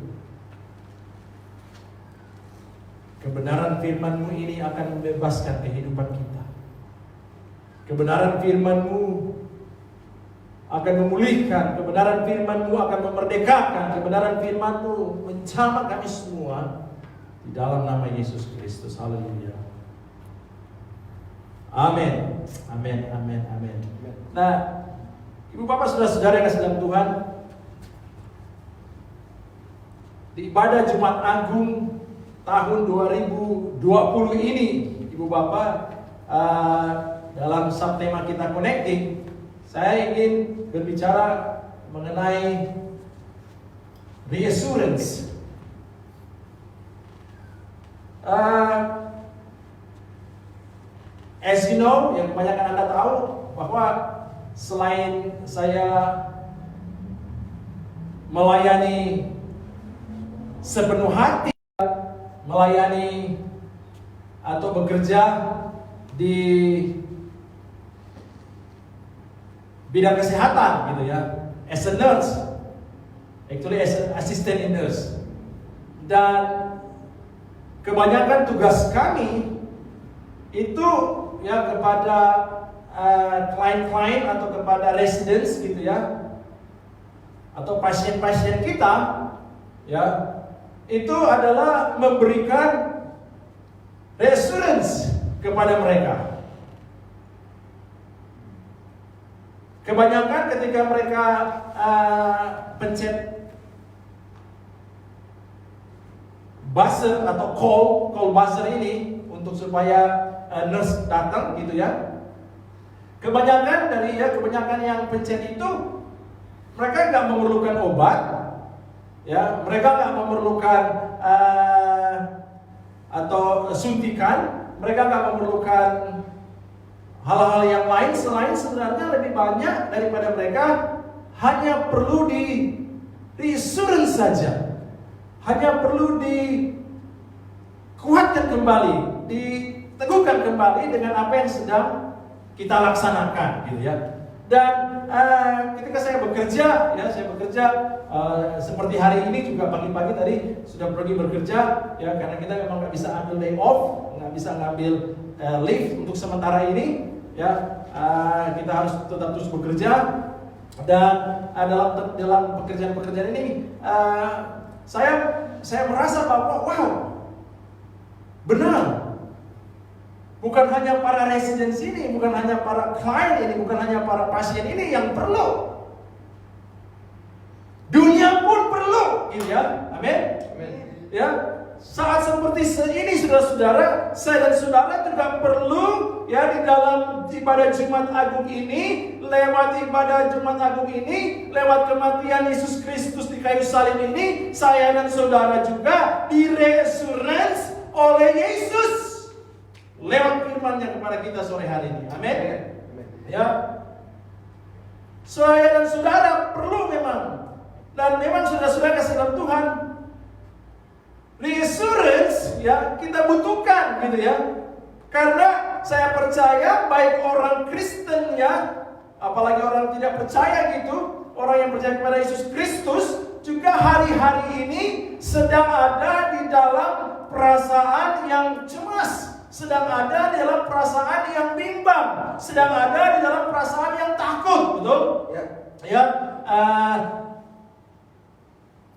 kebenaran firman-Mu ini akan membebaskan kehidupan kita. Kebenaran firman-Mu akan memulihkan, kebenaran firman-Mu akan memerdekakan, kebenaran firman-Mu menjamah kami semua di dalam nama Yesus Kristus. Haleluya. Amin. Amin. Amin. Amin. Nah, Ibu Bapak Saudara-saudara yang kasih dalam Tuhan, di ibadah Jumat Agung tahun 2020 ini, Ibu Bapak, dalam subtema kita connecting, saya ingin berbicara mengenai reassurance. As you know, yang kebanyakan Anda tahu bahwa selain saya melayani sepenuh hati, melayani atau bekerja di bidang kesehatan gitu ya, as a nurse, actually as an assistant nurse, dan kebanyakan tugas kami itu ya kepada klien-klien atau kepada residents gitu ya, atau pasien-pasien kita ya, itu adalah memberikan reassurance kepada mereka. Kebanyakan ketika mereka pencet buzzer atau call buzzer ini untuk supaya nurse datang gitu ya. Kebanyakan yang pencet itu mereka nggak memerlukan obat, ya, mereka nggak memerlukan atau suntikan, mereka nggak memerlukan hal-hal yang lain selain sebenarnya lebih banyak daripada mereka hanya perlu di reassurance saja, hanya perlu dikuatkan kembali, diteguhkan kembali dengan apa yang sedang kita laksanakan, gitu ya. Dan ketika saya bekerja, seperti hari ini juga pagi-pagi tadi sudah pergi bekerja, ya, karena kita memang nggak bisa ambil day off, nggak bisa ngambil leave untuk sementara ini, ya, kita harus tetap terus bekerja. Dan dalam pekerjaan ini, saya merasa bahwa wow, benar. Bukan hanya para residents ini, bukan hanya para klien ini, bukan hanya para pasien ini yang perlu. Dunia pun perlu, gitu ya. Amin. Ya, saat seperti ini, saudara-saudara, saya dan saudara juga perlu, ya, di dalam ibadah Jumat Agung ini, lewat ibadah Jumat Agung ini, lewat kematian Yesus Kristus di kayu salib ini, saya dan saudara juga direassurance oleh Yesus lewat firman-Nya kepada kita sore hari ini. Amin. Ya. Saya dan saudara perlu memang, dan memang saudara-saudara kasih dalam Tuhan, reassurance, ya, kita butuhkan gitu ya. Karena saya percaya baik orang Kristen, ya, apalagi orang tidak percaya gitu, orang yang percaya kepada Yesus Kristus juga hari-hari ini sedang ada di dalam perasaan yang cemas, sedang ada di dalam perasaan yang bimbang, sedang ada di dalam perasaan yang takut, betul? Ya.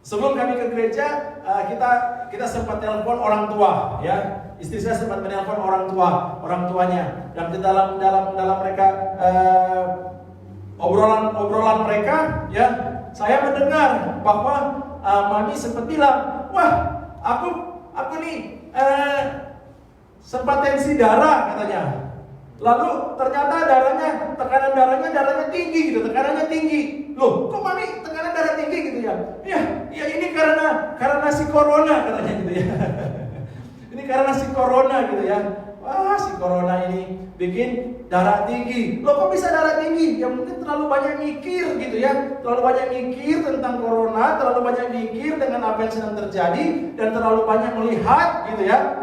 Sebelum kami ke gereja, kita sempat telepon orang tua, ya. Istri saya sempat menelpon orang tuanya, dan di dalam mereka obrolan mereka, ya, saya mendengar bahwa mami sempat bilang, wah, aku nih sempat tensi darah katanya. Lalu ternyata tekanan darahnya tinggi gitu, tekanannya tinggi. Loh, kok mami tekanan darah tinggi gitu ya? Ya ini karena si corona katanya gitu ya. Ini karena si corona gitu ya. Wah, si corona ini bikin darah tinggi. Loh, kok bisa darah tinggi? Ya mungkin terlalu banyak mikir gitu ya. Terlalu banyak mikir tentang corona, terlalu banyak mikir dengan apa yang sedang terjadi, dan terlalu banyak melihat gitu ya.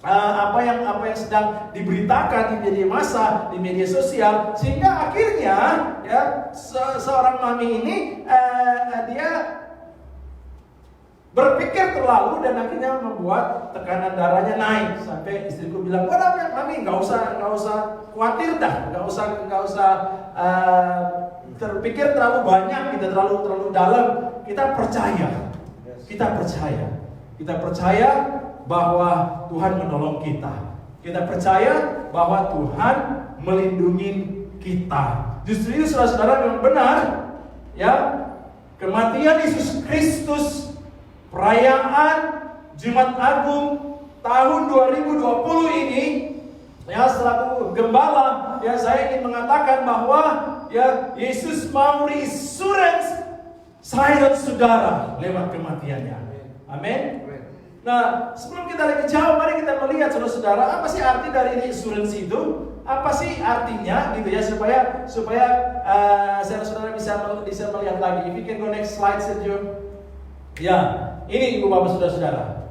Apa yang sedang diberitakan di media massa, di media sosial, sehingga akhirnya, ya, seorang mami ini dia berpikir terlalu dan akhirnya membuat tekanan darahnya naik sampai istriku bilang, "Wadah, mami nggak usah khawatir dah, nggak usah terpikir terlalu banyak, kita terlalu dalam. Kita percaya bahwa Tuhan menolong kita. Kita percaya bahwa Tuhan melindungi kita. Justru itu saudara-saudara yang benar, ya, kematian Yesus Kristus, perayaan Jumat Agung tahun 2020 ini, ya, selaku gembala, ya, saya ingin mengatakan bahwa, ya, Yesus mau resurrect saya dan saudara lewat kematiannya. Amin. Nah, sebelum kita lebih jauh, mari kita melihat saudara-saudara, apa sih arti dari resurrect itu? Apa sih artinya, gitu ya, supaya saudara-saudara bisa melihat lagi. If you can go next slide, Sergio. Ya, ini ibu bapak saudara-saudara.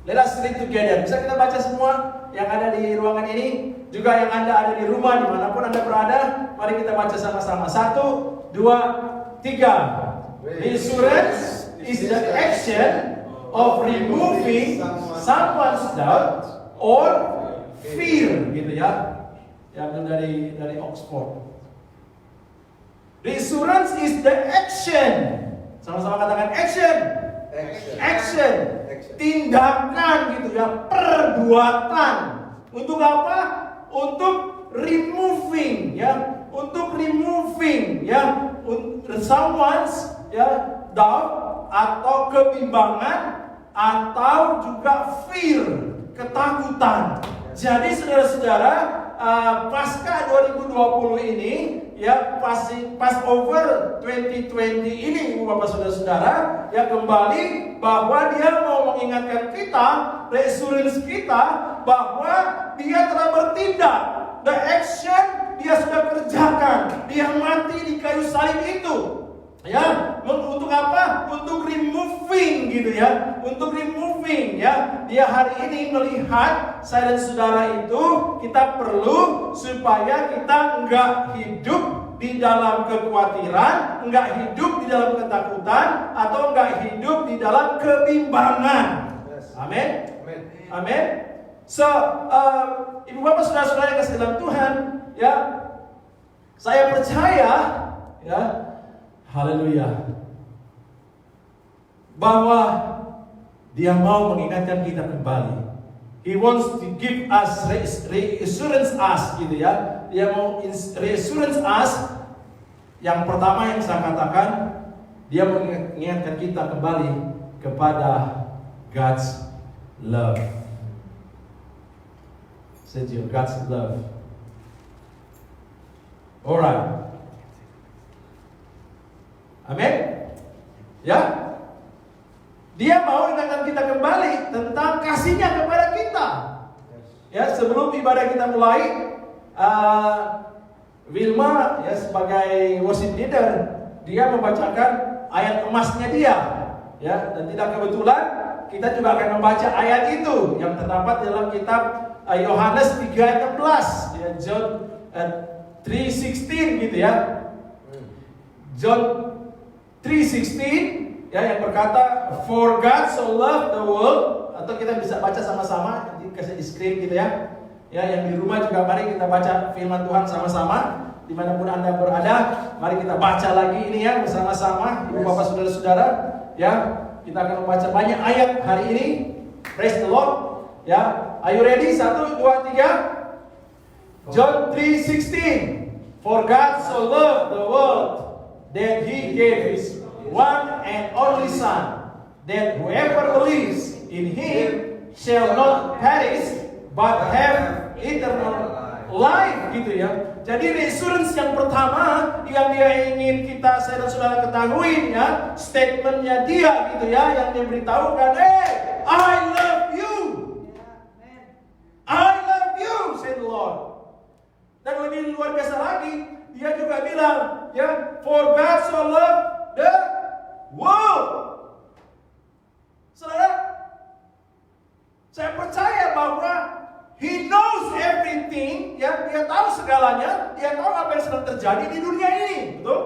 Let us read together. Bisa kita baca semua yang ada di ruangan ini, juga yang Anda ada di rumah, dimanapun Anda berada. Mari kita baca sama-sama. 1, 2, 3. Resurrect is the action of removing someone's doubt or fear, gitu ya. Yang dari Oxford. Resurrect is the action. Sama-sama katakan action. Action. Tindakan, gitu ya, perbuatan. Untuk apa? Untuk removing, ya. Untuk removing, ya, someone's, ya, doubt atau kebimbangan atau juga fear, ketakutan. Jadi saudara-saudara, pasca 2020 ini, ya, Passover 2020 ini, ibu bapak saudara-saudara, ya, kembali bahwa dia mau mengingatkan kita, resurrect kita, bahwa dia telah bertindak. The action dia sudah kerjakan, dia mati di kayu salib itu. Ya, untuk apa? Untuk removing, gitu ya. Untuk removing, ya. Dia hari ini melihat saya dan saudara itu, kita perlu supaya kita enggak hidup di dalam kekhawatiran, enggak hidup di dalam ketakutan, atau enggak hidup di dalam kebimbangan. Amin. Amin. So, ibu bapak saudara-saudara yang kasih dalam Tuhan, ya, saya percaya, ya, haleluya, bahwa dia mau mengingatkan kita kembali. He wants to give us reassurance us, gitu ya. Dia mau reassurance us. Yang pertama yang saya katakan, dia mengingatkan kita kembali kepada God's love. Sergio, God's love. Alright. Amin. Ya. Dia mau ingatkan kita kembali tentang kasihnya kepada kita. Ya, sebelum ibadah kita mulai, Wilma, ya, sebagai worship leader, dia membacakan ayat emasnya dia. Ya, dan tidak kebetulan kita juga akan membaca ayat itu yang terdapat dalam kitab Yohanes 3 ayat 16, ya, John 3:16, gitu ya. John 3:16, ya, yang berkata, "For God so loved the world," atau kita bisa baca sama-sama, nanti kasih di screen, gitu ya. Ya, yang di rumah juga mari kita baca firman Tuhan sama-sama. Dimanapun Anda berada, mari kita baca lagi ini, ya, bersama-sama, ibu bapak saudara-saudara. Ya, kita akan membaca banyak ayat hari ini. Praise the Lord. Ya, are you ready? 1, 2, 3. John 3:16. For God so loved the world that He gave His one and only Son, that whoever believes in Him shall not perish, but have eternal life, gitu ya. Jadi reassurance yang pertama yang dia ingin kita, saya dan saudara, ketahui, ya, statementnya dia, gitu ya, yang dia beritahukan, "Hey, I love you. I love you," said the Lord. Dan lebih luar biasa lagi, dia juga bilang, ya, "For God so loved the world." Saudara, saya percaya bahwa He knows everything, ya, dia tahu segalanya, dia tahu apa yang sedang terjadi di dunia ini, betul?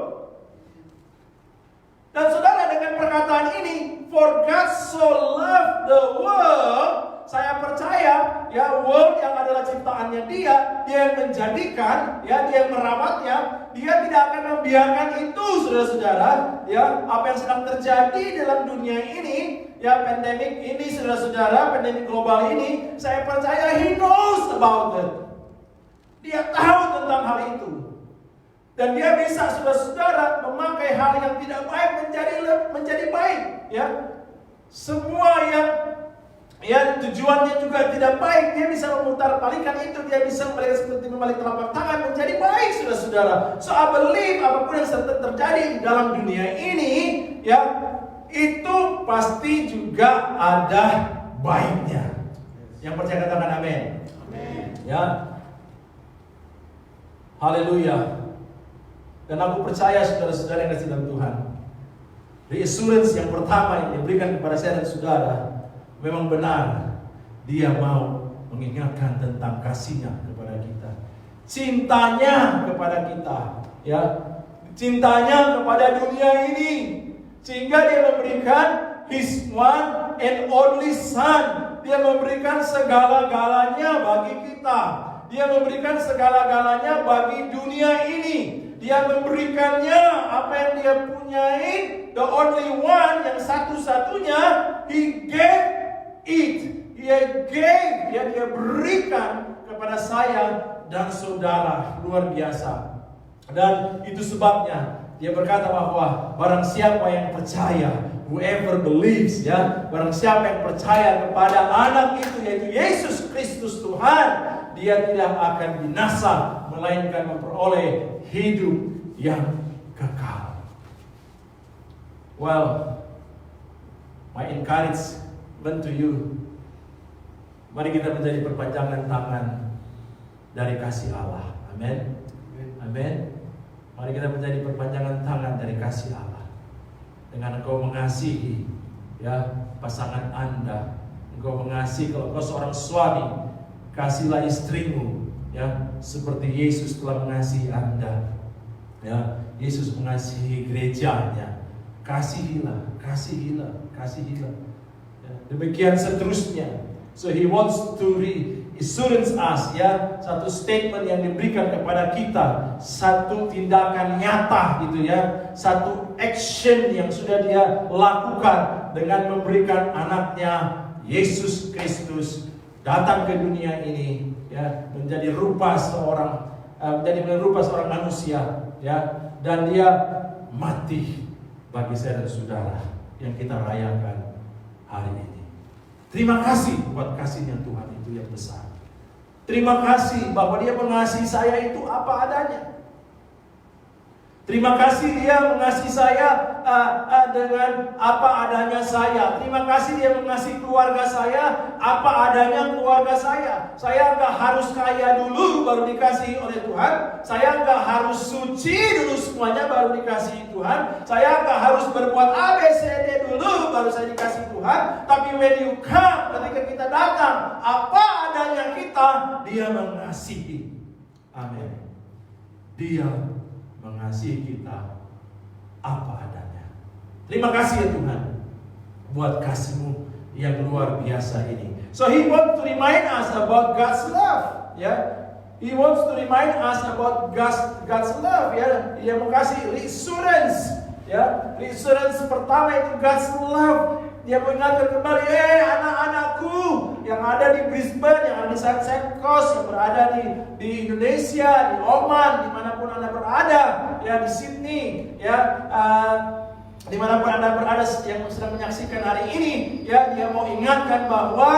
Dan saudara, dengan perkataan ini, for God so loved the world, saya percaya ya, world yang adalah ciptaannya dia yang menjadikan, ya, dia yang merawatnya, dia tidak akan membiarkan itu, saudara-saudara, ya, apa yang sedang terjadi dalam dunia ini, ya, pandemik ini, saudara-saudara, pandemik global ini, saya percaya He knows about it. Dia tahu tentang hal itu. Dan dia bisa, saudara-saudara, memakai hal yang tidak baik menjadi baik, ya. Semua yang ya tujuannya juga tidak baik, dia bisa memutarbalikkan itu, dia bisa seperti membalik telapak tangan menjadi baik, saudara-saudara. So I believe apapun yang terjadi di dalam dunia ini, ya, itu pasti juga ada baiknya. Yang percaya katakan amin. Amin. Ya. Haleluya. Dan aku percaya, saudara-saudara yang kasih dalam Tuhan, reassurance yang pertama yang diberikan kepada saya dan saudara, memang benar, dia mau mengingatkan tentang kasihnya kepada kita, cintanya kepada kita, ya, cintanya kepada dunia ini, sehingga dia memberikan His one and only Son. Dia memberikan segala-galanya bagi kita. Dia memberikan segala-galanya bagi dunia ini. Dia memberikannya apa yang dia punyai, the only one, yang satu-satunya. He gave it. Dia gave, ya, dia berikan kepada saya dan saudara, luar biasa. Dan itu sebabnya dia berkata bahwa barang siapa yang percaya, whoever believes, ya, barang siapa yang percaya kepada anak itu, yaitu Yesus Kristus Tuhan, dia tidak akan binasa, melainkan memperoleh hidup yang kekal. Well, my encouragement to you, mari kita menjadi perpanjangan tangan dari kasih Allah. Amin. Amin. Mari kita menjadi perpanjangan tangan dari kasih Allah. Dengan engkau mengasihi, ya, pasangan Anda, engkau mengasihi, kalau engkau seorang suami, kasihlah istrimu, ya, seperti Yesus telah mengasihi Anda. Ya, Yesus mengasihi gerejanya. Kasihilah, kasihilah, kasihilah. Ya, demikian seterusnya. So He wants to reassurance us, ya, satu statement yang diberikan kepada kita, satu tindakan nyata gitu, ya, satu action yang sudah dia lakukan dengan memberikan anaknya Yesus Kristus datang ke dunia ini, ya, menjadi rupa seorang manusia, ya, dan dia mati bagi saya dan saudara yang kita rayakan hari ini. Terima kasih buat kasihnya Tuhan itu yang besar. Terima kasih bahwa dia mengasihi saya itu apa adanya. Terima kasih dia mengasihi saya dengan apa adanya saya. Terima kasih dia mengasihi keluarga saya apa adanya keluarga saya. Saya nggak harus kaya dulu baru dikasihi oleh Tuhan. Saya nggak harus suci dulu semuanya baru dikasihi Tuhan. Saya nggak harus berbuat ABCD dulu baru saya dikasihi Tuhan. Tapi when you come, ketika kita datang apa adanya kita, dia mengasihi. Amin. Dia mengasihi kita apa adanya. Terima kasih ya Tuhan buat kasih-Mu yang luar biasa ini. So He wants to remind us about God's love, ya. He wants to remind us about God's love, ya. Dia mau kasih reassurance, ya. Reassurance pertama itu God's love. Dia mengingatkan kembali, anak-anakku yang ada di Brisbane, yang ada di Sunshine Coast, yang berada di Indonesia, di Oman, dimanapun Anda berada, ya, di Sydney, ya, dimanapun Anda berada yang sedang menyaksikan hari ini, ya, dia mau ingatkan bahwa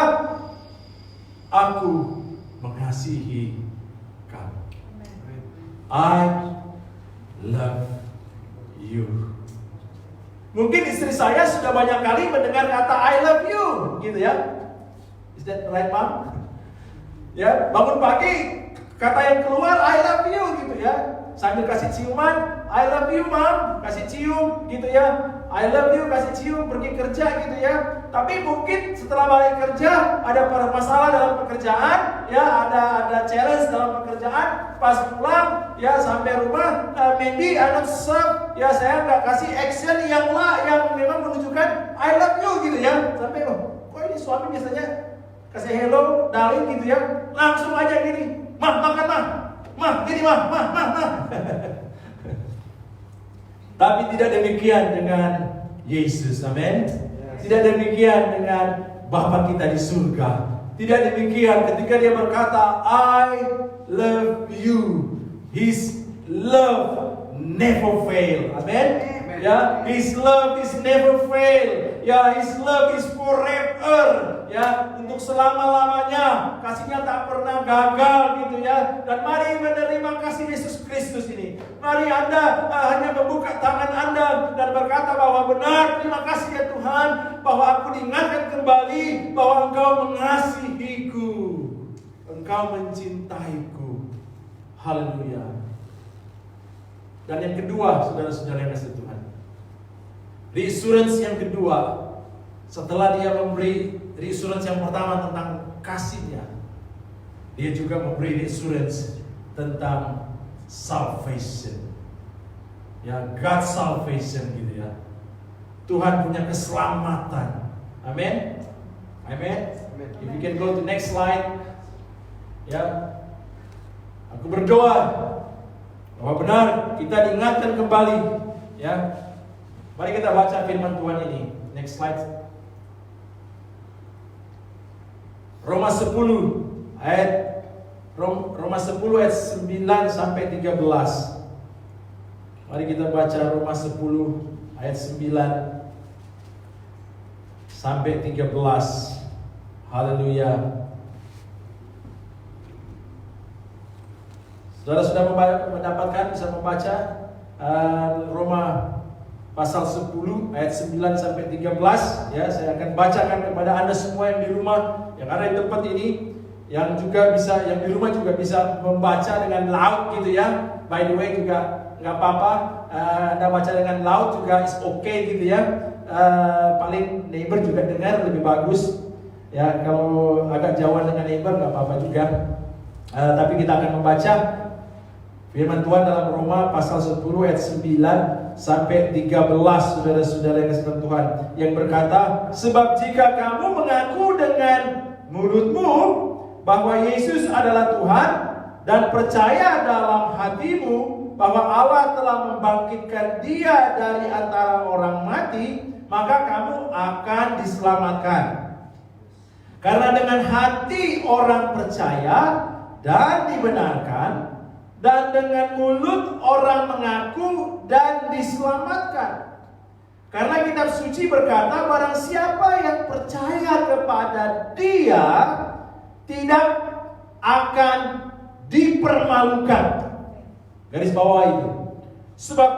aku mengasihi kamu. I love you. Mungkin istri saya sudah banyak kali mendengar kata I love you, gitu ya. Is that right, Mom? Ya, bangun pagi kata yang keluar I love you, gitu ya. sambil kasih ciuman, I love you mom, kasih cium gitu ya. I love you, kasih cium, pergi kerja gitu ya. Tapi mungkin setelah balik kerja ada masalah dalam pekerjaan, ya ada challenge dalam pekerjaan. Pas pulang, ya sampai rumah, maybe I'm not serve, ya saya nggak kasih action yang memang menunjukkan I love you gitu ya. Sampai kok ini suami biasanya kasih hello, darling gitu ya, langsung aja gini, mah makan mah gini mah. Tapi tidak demikian dengan Yesus, amin. Tidak demikian dengan Bapa kita di surga. Tidak demikian ketika dia berkata, I love you. His love never fail, amin. Ya, His love is never fail. Ya, His love is forever. Ya, untuk selama-lamanya. Kasihnya tak pernah gagal gitu ya. Dan mari menerima kasih Yesus Kristus ini. Mari Anda hanya membuka tangan Anda dan berkata bahwa benar, terima kasih ya Tuhan, bahwa aku diingatkan kembali bahwa Engkau mengasihiku. Engkau mencintaiku. Haleluya. Dan yang kedua, saudara-saudara yang kasih Tuhan, reassurance yang kedua, setelah dia memberi reassurance yang pertama tentang kasihnya, dia juga memberi reassurance tentang salvation. Ya, God's salvation gitu ya. Tuhan punya keselamatan. Amin. Amin. If you can go to next slide. Ya. Aku berdoa bahwa benar kita diingatkan kembali, ya. Mari kita baca firman Tuhan ini. Next slide. Roma 10 ayat 9 sampai 13. Mari kita baca Roma 10 ayat 9 sampai 13. Haleluya. Saudara sudah mendapatkan, bisa membaca Roma pasal 10 ayat 9 sampai 13 ya. Saya akan bacakan kepada Anda semua yang di rumah, yang ada di tempat ini, yang juga bisa, yang di rumah juga bisa membaca dengan loud gitu ya. By the way juga nggak apa-apa, Anda baca dengan loud juga is okay gitu ya. Paling neighbor juga dengar lebih bagus ya. Kalau agak jauhan dengan neighbor nggak apa-apa juga. Tapi kita akan membaca firman Tuhan dalam Roma pasal 10 ayat 9 sampai 13, saudara-saudara yang kasih Tuhan, yang berkata, sebab jika kamu mengaku dengan mulutmu bahwa Yesus adalah Tuhan dan percaya dalam hatimu bahwa Allah telah membangkitkan Dia dari antara orang mati, maka kamu akan diselamatkan. Karena dengan hati orang percaya dan dibenarkan, dan dengan mulut orang mengaku dan diselamatkan. Karena kitab suci berkata, barang siapa yang percaya kepada Dia tidak akan dipermalukan. Garis bawah itu. Sebab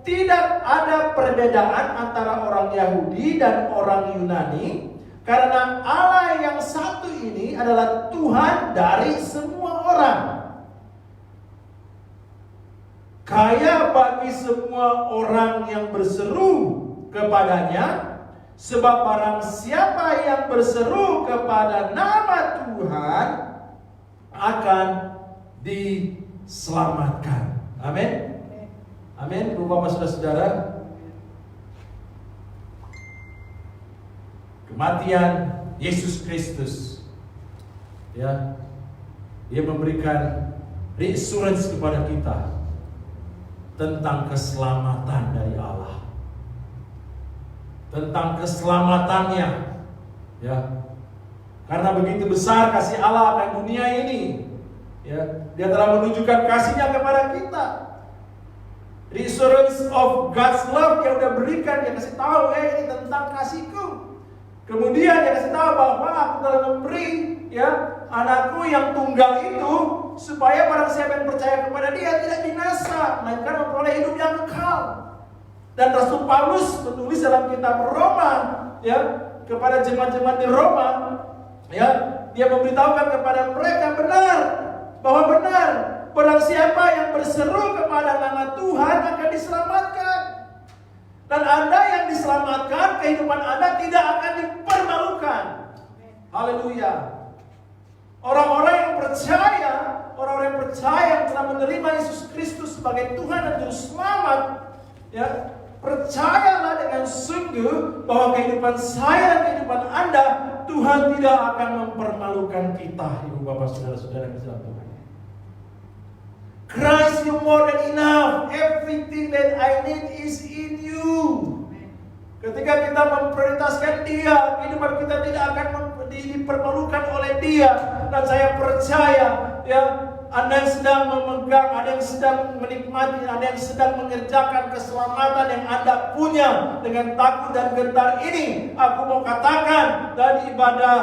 tidak ada perbedaan antara orang Yahudi dan orang Yunani, karena Allah yang satu ini adalah Tuhan dari semua orang, kaya bagi semua orang yang berseru kepadanya. Sebab barang siapa yang berseru kepada nama Tuhan akan diselamatkan. Amin. Amin. Bapak saudara-saudara, kematian Yesus Kristus, ya, Dia memberikan reassurance kepada kita tentang keselamatan dari Allah, tentang keselamatannya, ya. Karena begitu besar kasih Allah akan dunia ini, ya, Dia telah menunjukkan kasihnya kepada kita. Reassurance of God's love yang udah berikan, Dia kasih tahu, ini tentang kasihku. Kemudian Dia kasih tahu bahwa aku telah memberi, ya, anakku yang tunggal itu, supaya barang siapa yang percaya kepada Dia tidak binasa, melainkan memperoleh hidup yang kekal. Dan Rasul Paulus menulis dalam kitab Roma, ya, kepada jemaat-jemaat di Roma, ya, dia memberitahukan kepada mereka bahwa benar barang siapa yang berseru kepada nama Tuhan akan diselamatkan. Dan Anda yang diselamatkan, kehidupan Anda tidak akan dipermalukan. Haleluya. Orang-orang yang percaya, yang telah menerima Yesus Kristus sebagai Tuhan dan Juru Selamat, ya, percayalah dengan sungguh bahwa kehidupan saya dan kehidupan Anda, Tuhan tidak akan mempermalukan kita, Ibu Bapak Saudara-saudara yang Tuhan. Christ, you more than enough. Everything that I need is in you. Ketika kita memprioritaskan Dia, kehidupan kita tidak akan dipermalukan oleh Dia. Dan saya percaya, ya, Anda yang sedang memegang, ada yang sedang menikmati, ada yang sedang mengerjakan keselamatan yang Anda punya dengan takut dan gentar ini. Aku mau katakan dari ibadah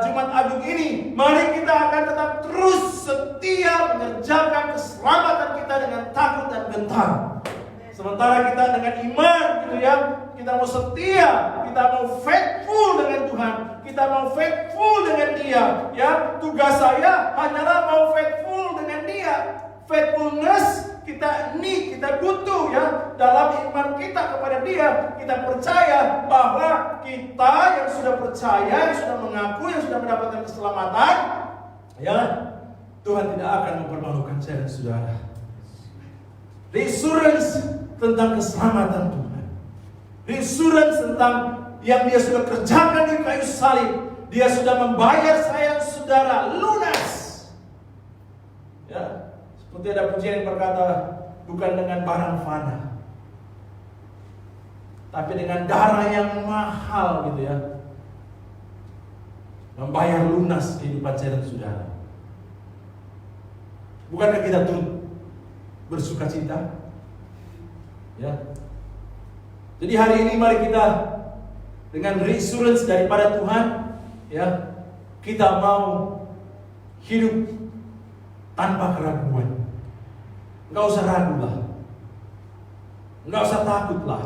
Jumat Agung ini, mari kita akan tetap terus setia mengerjakan keselamatan kita dengan takut dan gentar. Sementara kita dengan iman, gitu ya, kita mau setia, kita mau faithful dengan Tuhan, kita mau faithful dengan Dia. Ya, tugas saya hanyalah mau faithful dengan Dia. Faithfulness kita need, kita butuh, ya, dalam iman kita kepada Dia. Kita percaya bahwa kita yang sudah percaya, yang sudah mengaku, yang sudah mendapatkan keselamatan, ya, Tuhan tidak akan mempermalukan saya dan saudara. Reassurance tentang keselamatan Tuhan. Reassurance tentang yang Dia sudah kerjakan di kayu salib. Dia sudah membayar saya saudara lunas. Ya, seperti ada pujian yang berkata, bukan dengan barang fana, tapi dengan darah yang mahal, gitu ya, membayar lunas kehidupan saya dan saudara. Bukankah kita turut bersuka cita? Ya. Jadi hari ini mari kita dengan reassurance daripada Tuhan, ya, kita mau hidup tanpa keraguan. Enggak usah ragu lah, enggak usah takut lah.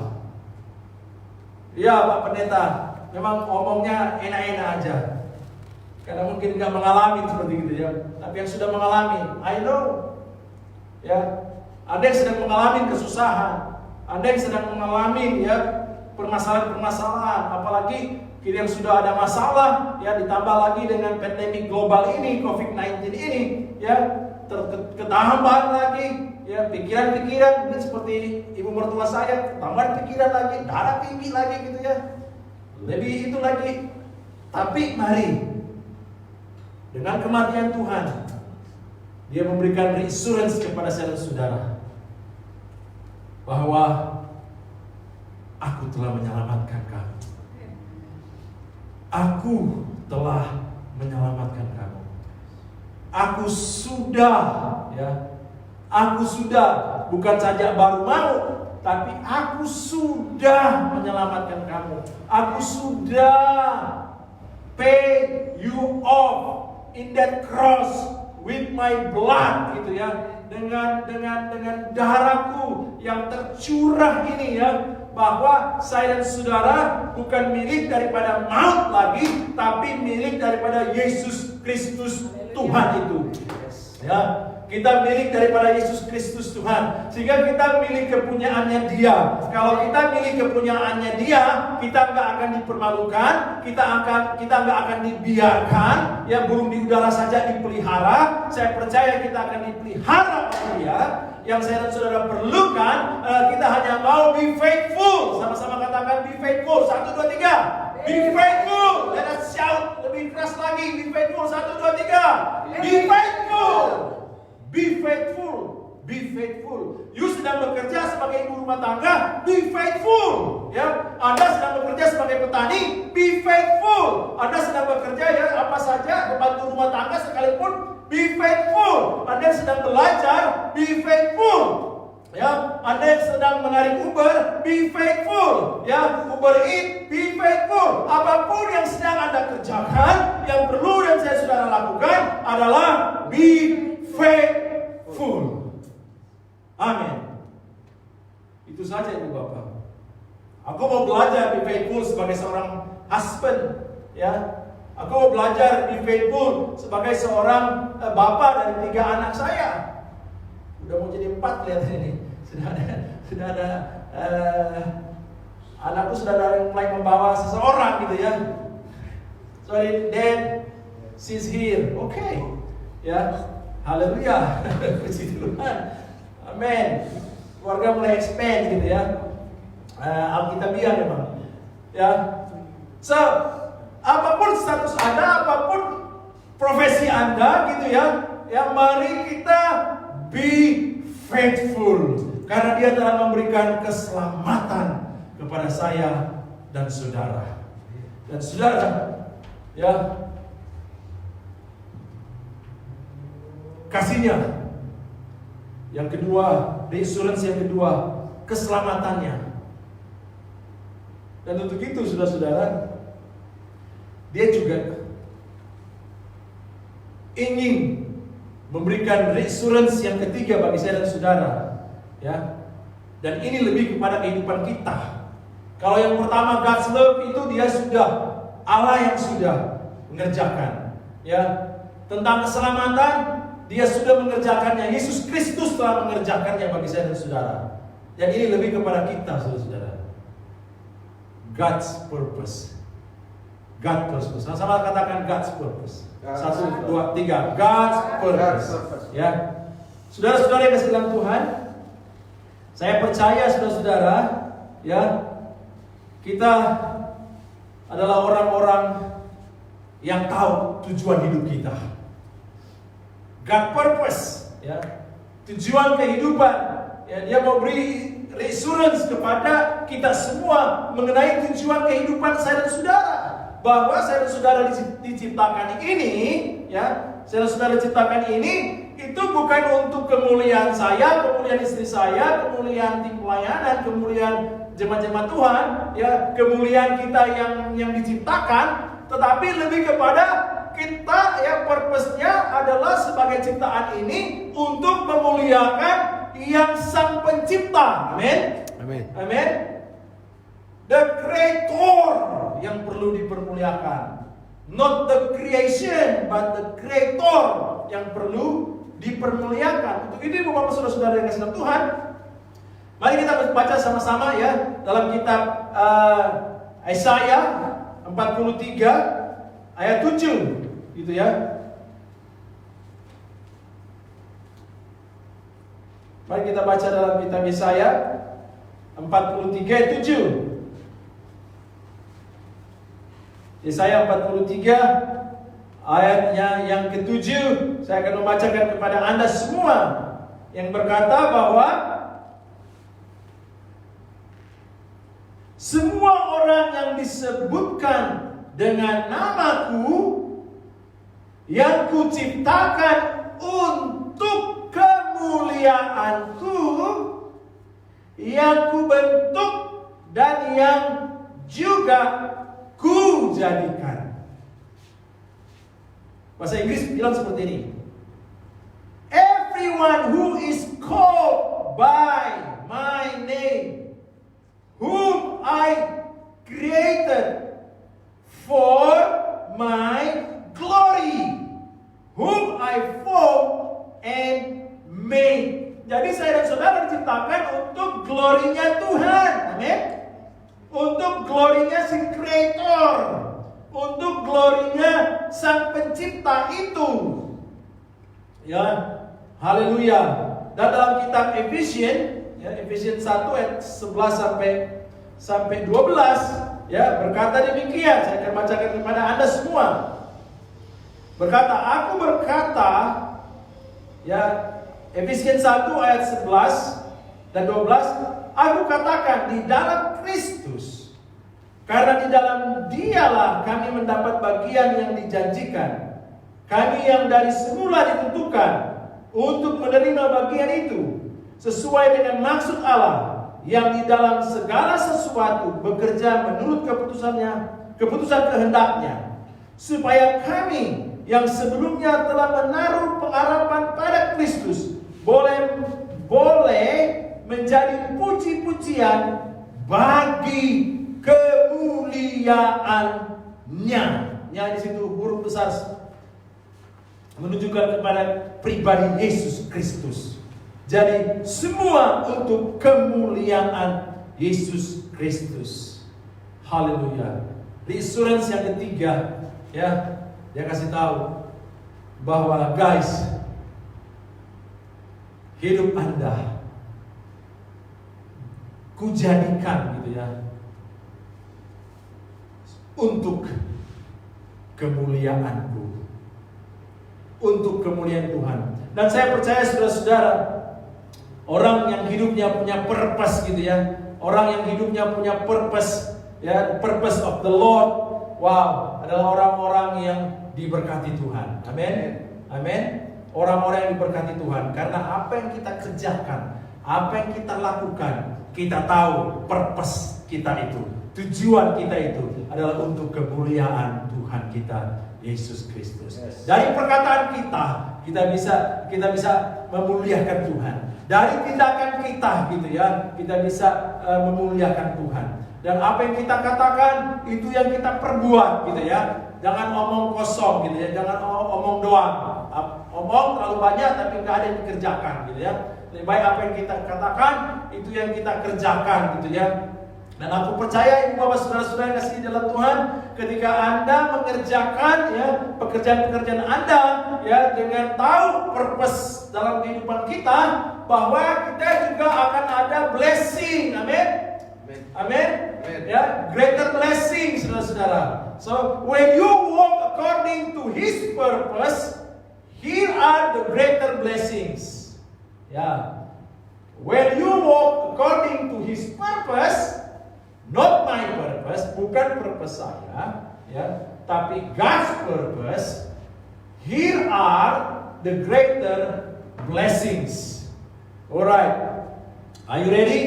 Ya Pak Pendeta, memang ngomongnya enak-enak aja, karena mungkin enggak mengalami seperti itu, ya. Tapi yang sudah mengalami, I know, ya, ada yang sedang mengalami kesusahan, ada yang sedang mengalami, ya, permasalahan-permasalahan, apalagi kita yang sudah ada masalah, ya, ditambah lagi dengan pandemi global ini, COVID-19 ini, ya, ketambah lagi, ya, pikiran-pikiran mungkin seperti ibu mertua saya, tambah pikiran lagi, darah tinggi lagi, gitu ya, lebih itu lagi. Tapi mari dengan kematian Tuhan, Dia memberikan reassurance kepada saya dan saudara bahwa aku telah menyelamatkan kamu. Aku telah menyelamatkan kamu. Aku sudah, ya, aku sudah, bukan saja baru mau, tapi aku sudah menyelamatkan kamu. Aku sudah pay you off in that cross with my blood, gitu ya, dengan darahku yang tercurah ini, ya, bahwa saya dan saudara bukan milik daripada maut lagi, tapi milik daripada Yesus Kristus Tuhan itu. Ya, kita milik daripada Yesus Kristus Tuhan, sehingga kita milik kepunyaannya Dia. Kalau kita milik kepunyaannya Dia, kita nggak akan dipermalukan, kita nggak akan dibiarkan, ya, burung di udara saja dipelihara. Saya percaya kita akan dipelihara oleh Dia. Yang saya dan saudara perlukan, kita hanya mau be faithful. Sama-sama katakan be faithful. 1, 2, 3. Be faithful. Let us shout lebih keras lagi. Be faithful. 1, 2, 3. Be faithful. Be faithful. Be faithful. You sedang bekerja sebagai ibu rumah tangga, be faithful. Ya, Anda sedang bekerja sebagai petani, be faithful. Anda sedang bekerja, ya, apa saja, membantu rumah tangga sekalipun, be faithful. Anda sedang belajar, be faithful. Ya, Anda yang sedang menarik Uber, be faithful. Ya, Uber Eats, be faithful. Apapun yang sedang Anda kerjakan, yang perlu dan saya saudara lakukan adalah be faithful. Amin. Itu saja Ibu Bapak. Aku mau belajar be faithful sebagai seorang husband, ya. Aku mau belajar be faithful sebagai seorang bapak dari 3 anak saya. Udah mau jadi 4 kelihatan ini. Sudah ada anakku sudah ada mulai membawa seseorang gitu ya. Sorry, Dad, she's here. Oke. Ya. Haleluya. Puji Tuhan. Amin. Keluarga mulai expand gitu ya. Alkitabiah memang. Ya. So, apapun status Anda, apapun profesi Anda gitu ya. Ya, mari kita be faithful. Karena Dia telah memberikan keselamatan kepada saya dan saudara. Dan saudara, ya, kasihnya. Yang kedua, reassurance yang kedua, keselamatannya. Dan untuk itu, saudara-saudara, Dia juga ingin memberikan reassurance yang ketiga bagi saya dan saudara, ya. Dan ini lebih kepada kehidupan kita. Kalau yang pertama God's love itu Dia sudah, Allah yang sudah mengerjakan, ya. Tentang keselamatan Dia sudah mengerjakannya. Yesus Kristus telah mengerjakannya bagi saya dan saudara. Dan ini lebih kepada kita, saudara-saudara. God's purpose. God's purpose. Sama-sama katakan God's purpose. 1, 2, 3. God's purpose. Ya, saudara-saudara yang kasih dalam Tuhan, saya percaya saudara-saudara, ya, kita adalah orang-orang yang tahu tujuan hidup kita. God purpose, ya, tujuan kehidupan. Ya, Dia mau beri reassurance kepada kita semua mengenai tujuan kehidupan saya dan saudara. Bahwa saya dan saudara diciptakan ini, ya, saya dan saudara diciptakan ini itu bukan untuk kemuliaan saya, kemuliaan istri saya, kemuliaan tim pelayanan, kemuliaan jemaat-jemaat Tuhan, ya, kemuliaan kita yang diciptakan, tetapi lebih kepada kita, ya, purpose-nya adalah sebagai ciptaan ini untuk memuliakan yang Sang Pencipta. Amin. Amin. Amin. The Creator yang perlu dipermuliakan. Not the creation, but the Creator yang perlu dipermuliakan. Untuk itu Bapak Saudara-saudara yang kasih dalam Tuhan, mari kita baca sama-sama ya dalam kitab Yesaya 43 ayat 7 gitu ya. Mari kita baca dalam kitab Yesaya 43 ayat 7. Yesaya 43 ayatnya yang ke-7. Saya akan membacakan kepada Anda semua yang berkata bahwa semua orang yang disebutkan dengan namaku yang kuciptakan untuk kemuliaanku, yang kubentuk dan yang juga ku jadikan. Bahasa Inggris bilang seperti ini. Everyone who is called by my name, whom I created for my glory, whom I formed and made. Jadi saya dan saudara diciptakan untuk glorinya Tuhan. Amin. Untuk glorinya si Creator, untuk glorinya Sang Pencipta itu, ya, haleluya. Dan dalam kitab Efesian, ya, Efesian 1 ayat 11 sampai 12, ya, berkata demikian. Saya akan bacakan kepada Anda semua. Berkata, aku berkata, ya, Efesian 1 ayat 11 dan 12. Aku katakan di dalam Kristus, karena di dalam Dialah kami mendapat bagian yang dijanjikan. Kami yang dari semula ditentukan untuk menerima bagian itu sesuai dengan maksud Allah yang di dalam segala sesuatu bekerja menurut keputusan kehendaknya, supaya kami yang sebelumnya telah menaruh pengharapan pada Kristus boleh menjadi puji-pujian bagi kemuliaannya. Nya di situ huruf besar menunjukkan kepada pribadi Yesus Kristus. Jadi semua untuk kemuliaan Yesus Kristus. Haleluya. Reassurance yang ketiga, ya, dia kasih tahu bahwa guys, hidup Anda kujadikan gitu ya untuk kemuliaanku, untuk kemuliaan Tuhan. Dan saya percaya saudara-saudara, orang yang hidupnya punya purpose gitu ya, orang yang hidupnya punya purpose ya, purpose of the Lord, wow, adalah orang-orang yang diberkati Tuhan. Amin. Amin. Orang-orang yang diberkati Tuhan, karena apa yang kita kerjakan, apa yang kita lakukan, kita tahu purpose kita itu, tujuan kita itu adalah untuk kemuliaan Tuhan kita Yesus Kristus. Dari perkataan kita bisa memuliakan Tuhan. Dari tindakan kita gitu ya, kita bisa memuliakan Tuhan. Dan apa yang kita katakan itu yang kita perbuat gitu ya. Jangan omong kosong gitu ya, jangan omong doang. Omong terlalu banyak tapi nggak ada yang dikerjakan gitu ya. Lebih baik apa yang kita katakan itu yang kita kerjakan gitu ya. Dan aku percaya ibu bapak saudara-saudara yang kasih dalam Tuhan, ketika Anda mengerjakan ya pekerjaan-pekerjaan Anda ya dengan tahu purpose dalam kehidupan kita, bahwa kita juga akan ada blessing. Amin. Amin. Ya, greater blessing saudara-saudara. So when you walk according to His purpose, here are the greater blessings. Ya. When you walk according to His purpose, not my purpose, bukan purpose saya, ya, tapi God's purpose. Here are the greater blessings. Alright, are you ready?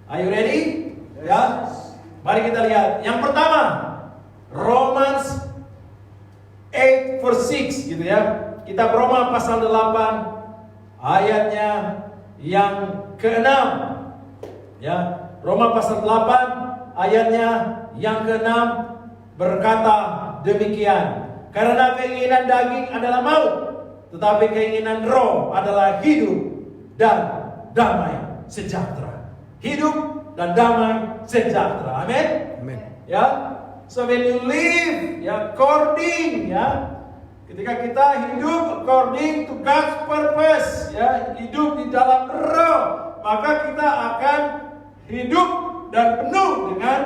Are you ready? Yes. Ya, mari kita lihat. Yang pertama, Romans 8:6 gitu ya. Kita Roma pasal 8 ayatnya yang ke-6. Ya. Roma pasal 8 ayatnya yang ke-6 berkata demikian. Karena keinginan daging adalah maut, tetapi keinginan roh adalah hidup dan damai sejahtera. Hidup dan damai sejahtera. Amin. Amin. Ya. So when you live ya according ya, ketika kita hidup according to God's purpose ya, hidup di dalam roh, maka kita akan hidup dan penuh dengan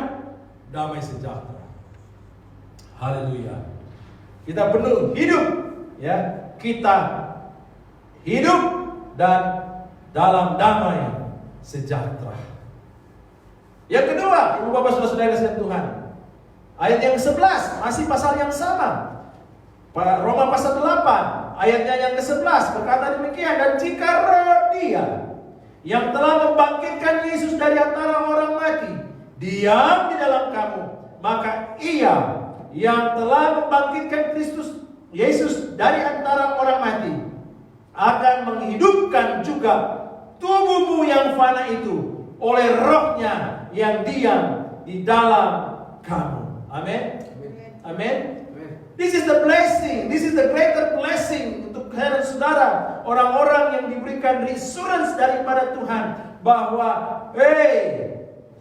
damai sejahtera. Haleluya. Kita penuh hidup ya, kita hidup dan dalam damai sejahtera. Yang kedua, ibu bapak saudara-saudara sekalian Tuhan, ayat yang 11 masih pasal yang sama. Roma pasal 8 ayatnya yang ke-11 berkata demikian, dan jika roh Dia yang telah membangkitkan Yesus dari antara orang mati diam di dalam kamu, maka Ia yang telah membangkitkan Kristus Yesus dari antara orang mati akan menghidupkan juga tubuhmu yang fana itu oleh Roh-Nya yang diam di dalam kamu. Amin. Amin. This is the blessing. This is the greater blessing untuk kalian saudara, orang-orang yang diberikan reassurance daripada Tuhan bahwa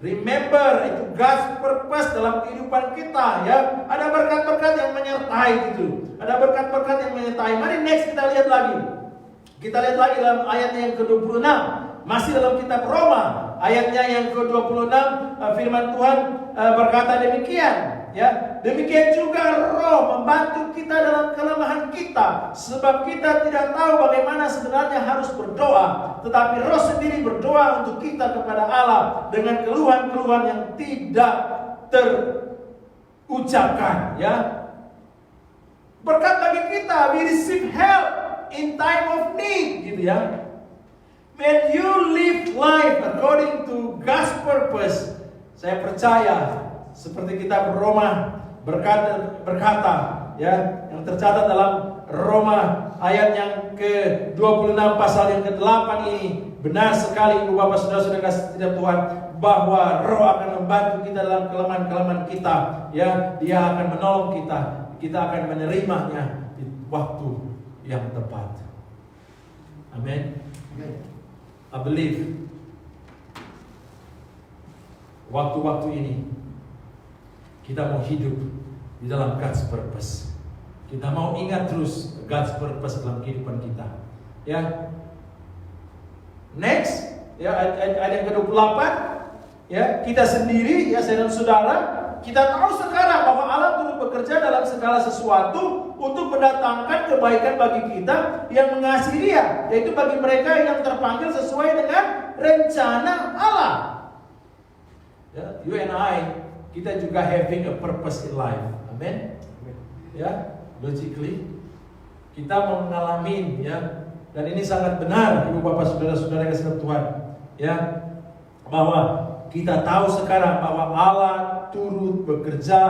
remember itu God's purpose dalam kehidupan kita ya. Ada berkat-berkat yang menyertai itu. Ada berkat-berkat yang menyertai. Mari next kita lihat lagi. Kita lihat lagi dalam ayatnya yang ke-26. Masih dalam kitab Roma, ayatnya yang ke-26, firman Tuhan berkata demikian. Ya, demikian juga roh membantu kita dalam kelemahan kita, sebab kita tidak tahu bagaimana sebenarnya harus berdoa, tetapi roh sendiri berdoa untuk kita kepada Allah dengan keluhan-keluhan yang tidak terucapkan. Ya, berkat bagi kita, we receive help in time of need, gitu ya. When you live life according to God's purpose, saya percaya seperti kitab Roma berkata ya, yang tercatat dalam Roma ayat yang ke-26 pasal yang ke-8 ini, benar sekali ibu bapak saudara-saudara kasih tidak Tuhan, bahwa roh akan membantu kita dalam kelemahan-kelemahan kita ya. Dia akan menolong kita akan menerimanya di waktu yang tepat. Amin. I believe waktu-waktu ini kita mau hidup di dalam God's purpose. Kita mau ingat terus God's purpose dalam kehidupan kita. Ya. Next, ya ayat yang ke-28, ya, kita sendiri, ya saya dan saudara, kita tahu sekarang bahwa Allah turut bekerja dalam segala sesuatu untuk mendatangkan kebaikan bagi kita yang mengasihi Dia, yaitu bagi mereka yang terpanggil sesuai dengan rencana Allah. Ya, you and I, kita juga having a purpose in life. Amen. Ya, logically kita mengalami, ya, dan ini sangat benar, Ibu Bapak Saudara-saudara yang kasih Tuhan, ya, bahwa kita tahu sekarang bahwa Allah turut bekerja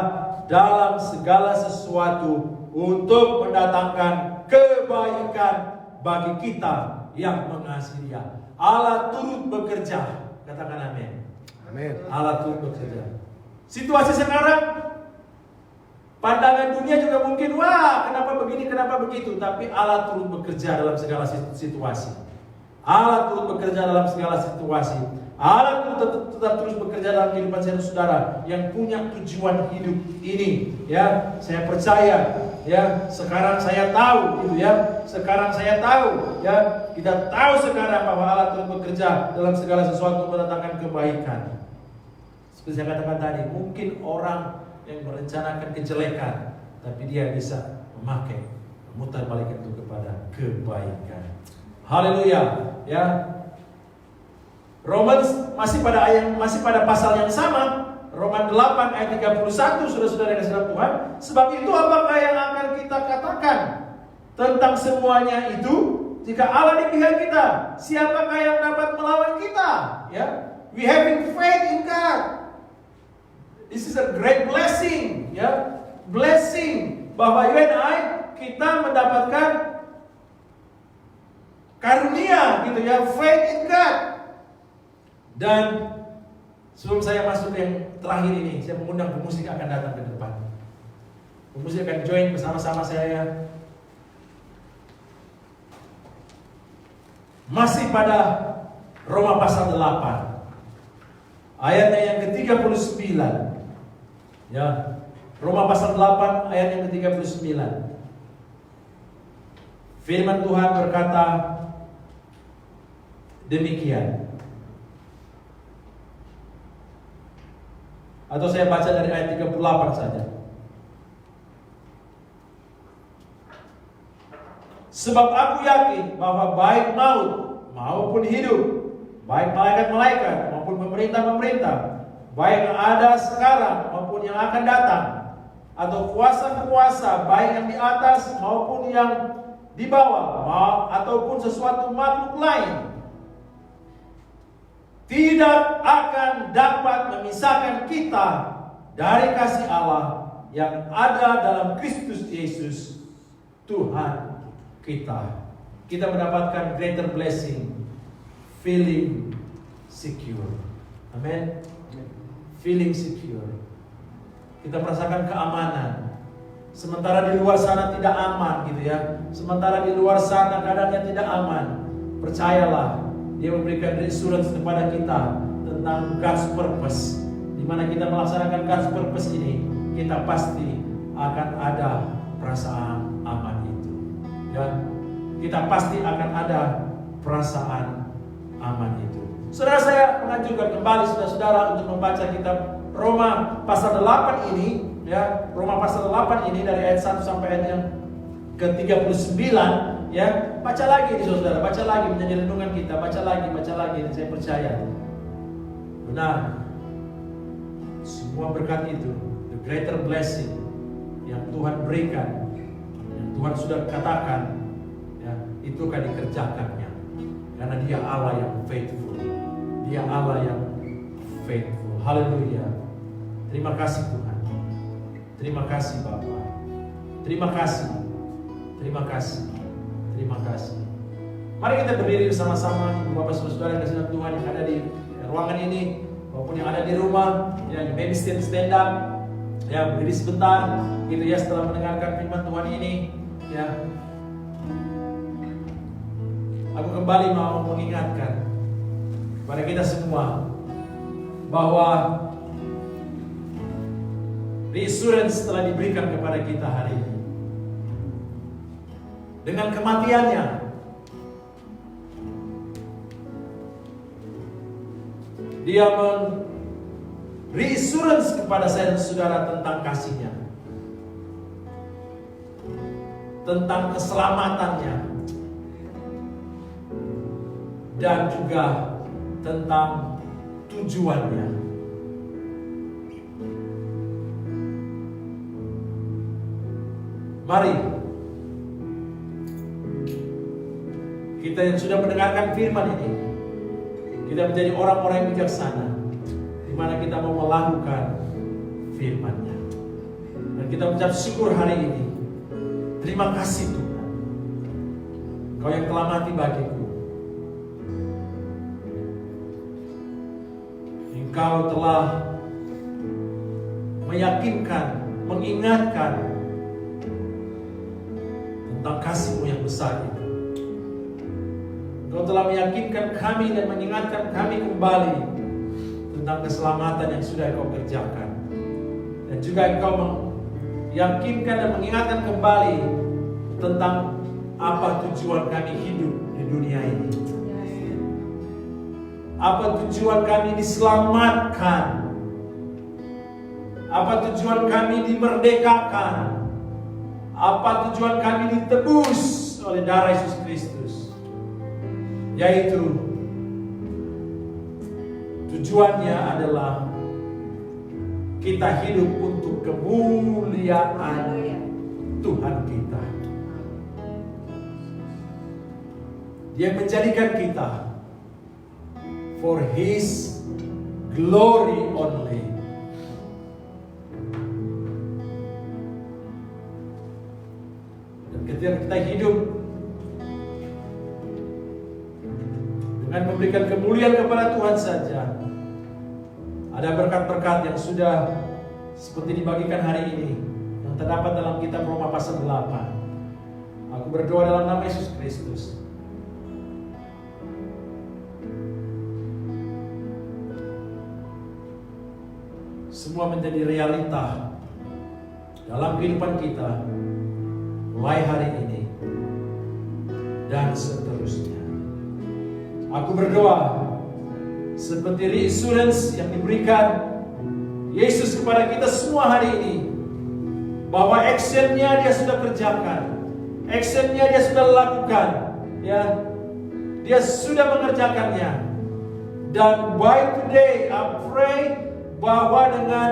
dalam segala sesuatu untuk mendatangkan kebaikan bagi kita yang mengasihi Dia. Allah turut bekerja. Katakan amin. Amin. Allah turut bekerja. Situasi sekarang, pandangan dunia juga mungkin, wah, kenapa begini, kenapa begitu. Tapi Allah turut bekerja dalam segala situasi. Allah turut bekerja dalam segala situasi. Allah tetap terus bekerja dalam kehidupan saya dan saudara yang punya tujuan hidup ini. Ya, saya percaya. Ya, sekarang saya tahu, gitu ya. Sekarang saya tahu, ya. Kita tahu sekarang bahwa Allah turut bekerja dalam segala sesuatu mendatangkan kebaikan. Seperti saya katakan tadi, mungkin orang yang merencanakan kejelekan, tapi dia bisa memakai, memutar balik itu kepada kebaikan. Haleluya, ya. Romans masih pada pasal yang sama, Roma 8 ayat 31, saudara-saudara yang kasih Tuhan. Sebab itu apakah yang akan kita katakan tentang semuanya itu? Jika Allah di pihak kita, siapakah yang dapat melawan kita? Ya, we having faith in God. This is a great blessing, ya, blessing bahwa you and I, kita mendapatkan karunia, gitu ya, faith in God. Dan sebelum saya masuk yang terakhir ini, saya mengundang pemusik akan datang ke depan. Pemusik akan join bersama-sama saya. Masih pada Roma pasal 8, ayatnya yang ke-39. Ya, Roma pasal 8 ayat yang ke-39. Firman Tuhan berkata demikian. Atau saya baca dari ayat 38 saja. Sebab aku yakin bahwa baik maut maupun hidup, baik malaikat-malaikat maupun pemerintah-pemerintah, baik yang ada sekarang maupun yang akan datang, atau kuasa-kuasa baik yang di atas maupun yang di bawah, ataupun sesuatu makhluk lain, tidak akan dapat memisahkan kita dari kasih Allah yang ada dalam Kristus Yesus Tuhan kita. Kita mendapatkan greater blessing, feeling secure. Amen. Feeling secure. Kita merasakan keamanan. Sementara di luar sana tidak aman, gitu ya. Sementara di luar sana keadaannya tidak aman. Percayalah, Dia memberikan reassurance kepada kita tentang God's purpose. Di mana kita melaksanakan God's purpose ini, kita pasti akan ada perasaan aman itu. Ya, kita pasti akan ada perasaan aman itu. Saudara, saya menganjurkan kembali saudara-saudara untuk membaca kitab Roma pasal 8 ini, ya. Roma pasal 8 ini dari ayat 1 sampai ayat yang ke-39. Ya, baca lagi nih saudara, baca lagi menjadi renungan kita, baca lagi, dan saya percaya benar semua berkat itu, the greater blessing yang Tuhan berikan, yang Tuhan sudah katakan, ya, itu akan dikerjakannya, karena Dia Allah yang faithful, Dia Allah yang faithful. Haleluya. Terima kasih Tuhan, terima kasih Bapa, terima kasih, terima kasih. Terima kasih. Mari kita berdiri bersama-sama, Ibu Bapak Saudara yang kasih Tuhan yang ada di ruangan ini maupun yang ada di rumah, ya, maybe stand up, ya, berdiri sebentar, gitu ya, setelah mendengarkan firman Tuhan ini, ya. Aku kembali mau mengingatkan kepada kita semua bahwa reassurance telah diberikan kepada kita hari ini. Dengan kematiannya, Dia reassurance kepada saya dan saudara tentang kasih-Nya, tentang keselamatannya, dan juga tentang tujuannya. Mari kita yang sudah mendengarkan firman ini, kita menjadi orang-orang yang bijaksana, di mana kita mau melakukan firman-Nya. Dan kita mengucap syukur hari ini. Terima kasih Tuhan, Kau yang telah mati bagiku. Engkau telah meyakinkan, mengingatkan tentang kasih-Mu yang besar itu. Engkau telah meyakinkan kami dan mengingatkan kami kembali tentang keselamatan yang sudah Engkau kerjakan. Dan juga Engkau meyakinkan dan mengingatkan kembali tentang apa tujuan kami hidup di dunia ini. Apa tujuan kami diselamatkan? Apa tujuan kami dimerdekakan? Apa tujuan kami ditebus oleh darah Yesus Kristus? Yaitu tujuannya adalah kita hidup untuk kemuliaan Tuhan kita. Dia menjadikan kita for His glory only. Dan ketika kita hidup dengan memberikan kemuliaan kepada Tuhan saja, ada berkat-berkat yang sudah seperti dibagikan hari ini yang terdapat dalam kitab Roma pasal 8. Aku berdoa dalam nama Yesus Kristus. Semua menjadi realita dalam kehidupan kita mulai hari ini dan seterusnya. Aku berdoa seperti reassurance yang diberikan Yesus kepada kita semua hari ini, bahwa actionnya Dia sudah kerjakan, actionnya Dia sudah lakukan, ya, Dia sudah mengerjakannya. Dan by today I pray bahwa dengan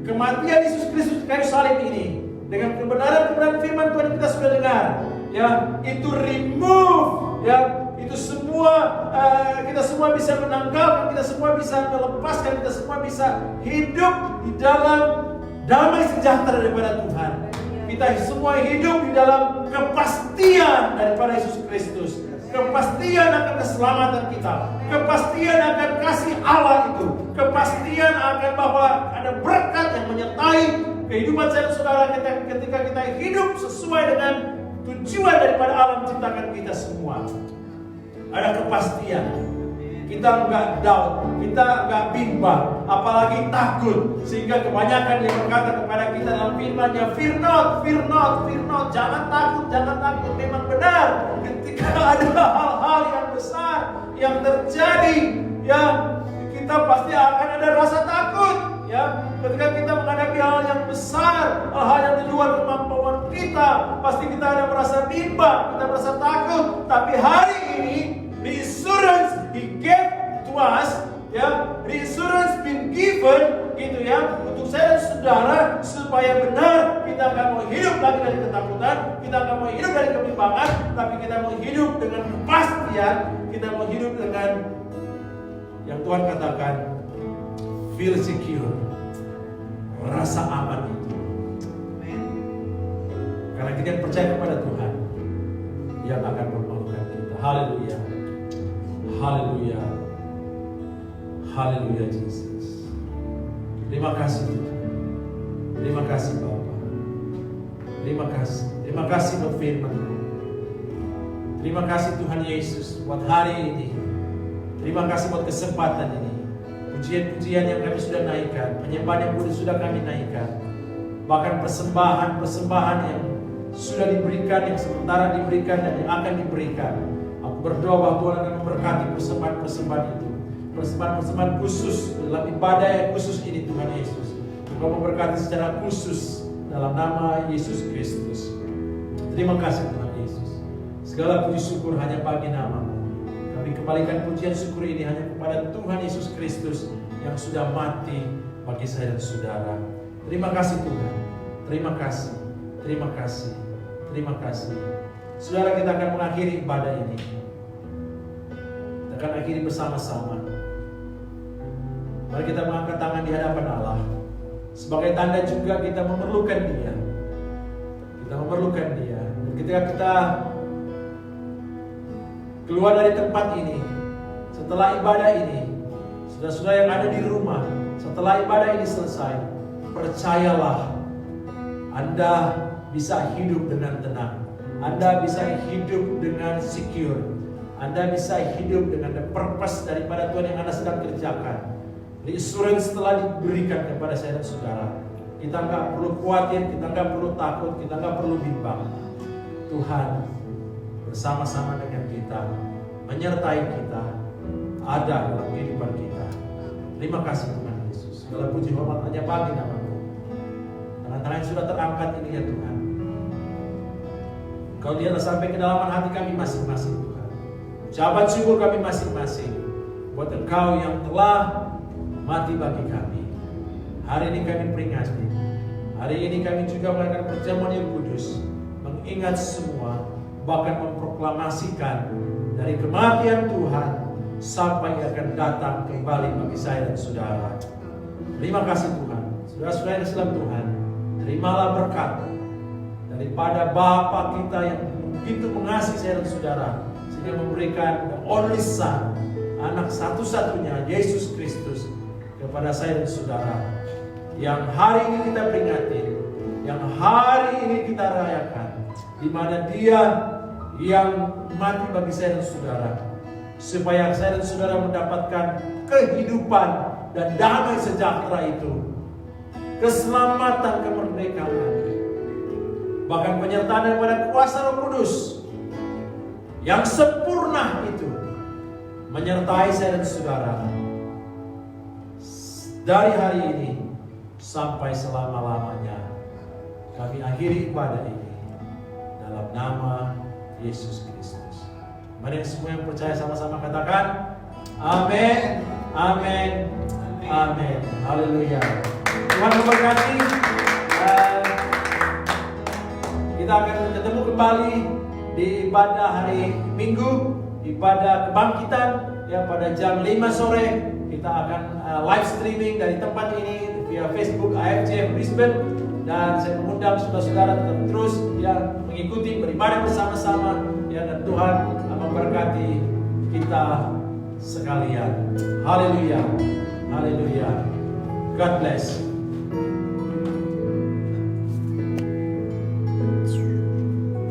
kematian Yesus Kristus di kayu salib ini, dengan kebenaran firman Tuhan yang kita sudah dengar, ya, itu remove, ya, itu semua kita semua bisa menanggalkan, kita semua bisa melepaskan, kita semua bisa hidup di dalam damai sejahtera daripada Tuhan. Kita semua hidup di dalam kepastian daripada Yesus Kristus, kepastian akan keselamatan kita, kepastian akan kasih Allah itu, kepastian akan bahwa ada berkat yang menyertai kehidupan saya dan saudara ketika kita hidup sesuai dengan tujuan daripada Allah menciptakan kita semua. Ada kepastian. Kita enggak doubt, kita enggak bimbang, apalagi takut. Sehingga kebanyakan dia berkata kepada kita dalam firman-Nya, fear not, fear not, fear not. Jangan takut, jangan takut. Memang benar, ketika ada hal-hal yang besar yang terjadi, ya, kita pasti akan ada rasa takut. Ya, ketika kita menghadapi hal yang besar, hal yang di luar kemampuan kita, pasti kita ada merasa bimbang, kita merasa takut. Tapi hari ini, reassurance He gave to us, ya, reassurance been given, gitu ya, untuk saya dan saudara, supaya benar kita akan mau hidup lagi dari ketakutan, kita akan mau hidup dari kebimbangan, tapi kita mau hidup dengan kepastian, kita mau hidup dengan yang Tuhan katakan, feel secure, rasa aman itu. Karena kita percaya kepada Tuhan yang akan mempermalukan kita. Haleluya. Haleluya. Haleluya Jesus. Terima kasih Tuhan. Terima kasih Bapa. Terima kasih. Terima kasih buat firman-Mu. Terima kasih Tuhan Yesus buat hari ini. Terima kasih buat kesempatan ini. Pujian-pujian yang kami sudah naikkan, penyembahan yang sudah kami naikkan, bahkan persembahan-persembahan yang sudah diberikan, yang sementara diberikan dan yang akan diberikan. Aku berdoa bahwa Tuhan akan memberkati persembahan-persembahan itu, persembahan-persembahan khusus dalam ibadah yang khusus ini, Tuhan Yesus. Engkau memberkati secara khusus dalam nama Yesus Kristus. Terima kasih Tuhan Yesus. Segala puji syukur hanya bagi nama-Mu. Kami kembalikan pujian syukur ini hanya kepada Tuhan Yesus Kristus yang sudah mati bagi saya dan saudara. Terima kasih Tuhan. Terima kasih. Terima kasih. Terima kasih. Saudara, kita akan mengakhiri ibadah ini. Kita akan akhiri bersama-sama. Mari kita mengangkat tangan di hadapan Allah. Sebagai tanda juga kita memerlukan Dia. Kita memerlukan Dia. Dan ketika kita keluar dari tempat ini, setelah ibadah ini, saudara-saudara yang ada di rumah, setelah ibadah ini selesai, percayalah, Anda bisa hidup dengan tenang. Anda bisa hidup dengan secure. Anda bisa hidup dengan the purpose daripada Tuhan yang Anda sedang kerjakan. Reassurance telah diberikan kepada saya dan saudara. Kita nggak perlu khawatir, kita nggak perlu takut, kita nggak perlu bimbang. Tuhan bersama-sama dengan kita, menyertai kita, ada dalam kehidupan kita. Terima kasih Tuhan Yesus. Segala puji hormat hanya bagi nama-Mu. Tangan-tangan yang sudah terangkat ini ya Tuhan, Kau lihatlah sampai kedalaman hati kami masing-masing Tuhan. Ucapan syukur kami masing-masing buat Engkau yang telah mati bagi kami. Hari ini kami peringati. Hari ini kami juga melakukan perjamuan yang kudus, mengingat semua, bahkan memproklamasikan dari kematian Tuhan sampai akan datang kembali bagi saya dan saudara. Terima kasih Tuhan. Saudara-saudara yang dalam Tuhan, terimalah berkat daripada Bapa kita yang begitu mengasihi saya dan saudara, sehingga memberikan the only Son, anak satu-satunya, Yesus Kristus, kepada saya dan saudara, yang hari ini kita peringati, yang hari ini kita rayakan, di mana Dia yang mati bagi saya dan saudara, supaya saya dan saudara mendapatkan kehidupan dan damai sejahtera itu, keselamatan, kemerdekaan, bahkan penyertaan daripada kuasa Roh Kudus yang sempurna itu menyertai saya dan saudara dari hari ini sampai selama-lamanya. Kami akhiri ibadah ini dalam nama Yesus Kristus. Mari semua yang percaya sama-sama katakan amin, amin, amin. Haleluya. Tuhan memberkati. Kita akan ketemu kembali di ibadah hari Minggu, ibadah kebangkitan ya pada jam 5 sore. Kita akan live streaming dari tempat ini via Facebook AFC Brisbane, dan saya mengundang saudara-saudara tetap terus ya mengikuti beribadah bersama-sama ya, dan Tuhan memberkati kita sekalian. Haleluya. Haleluya. God bless.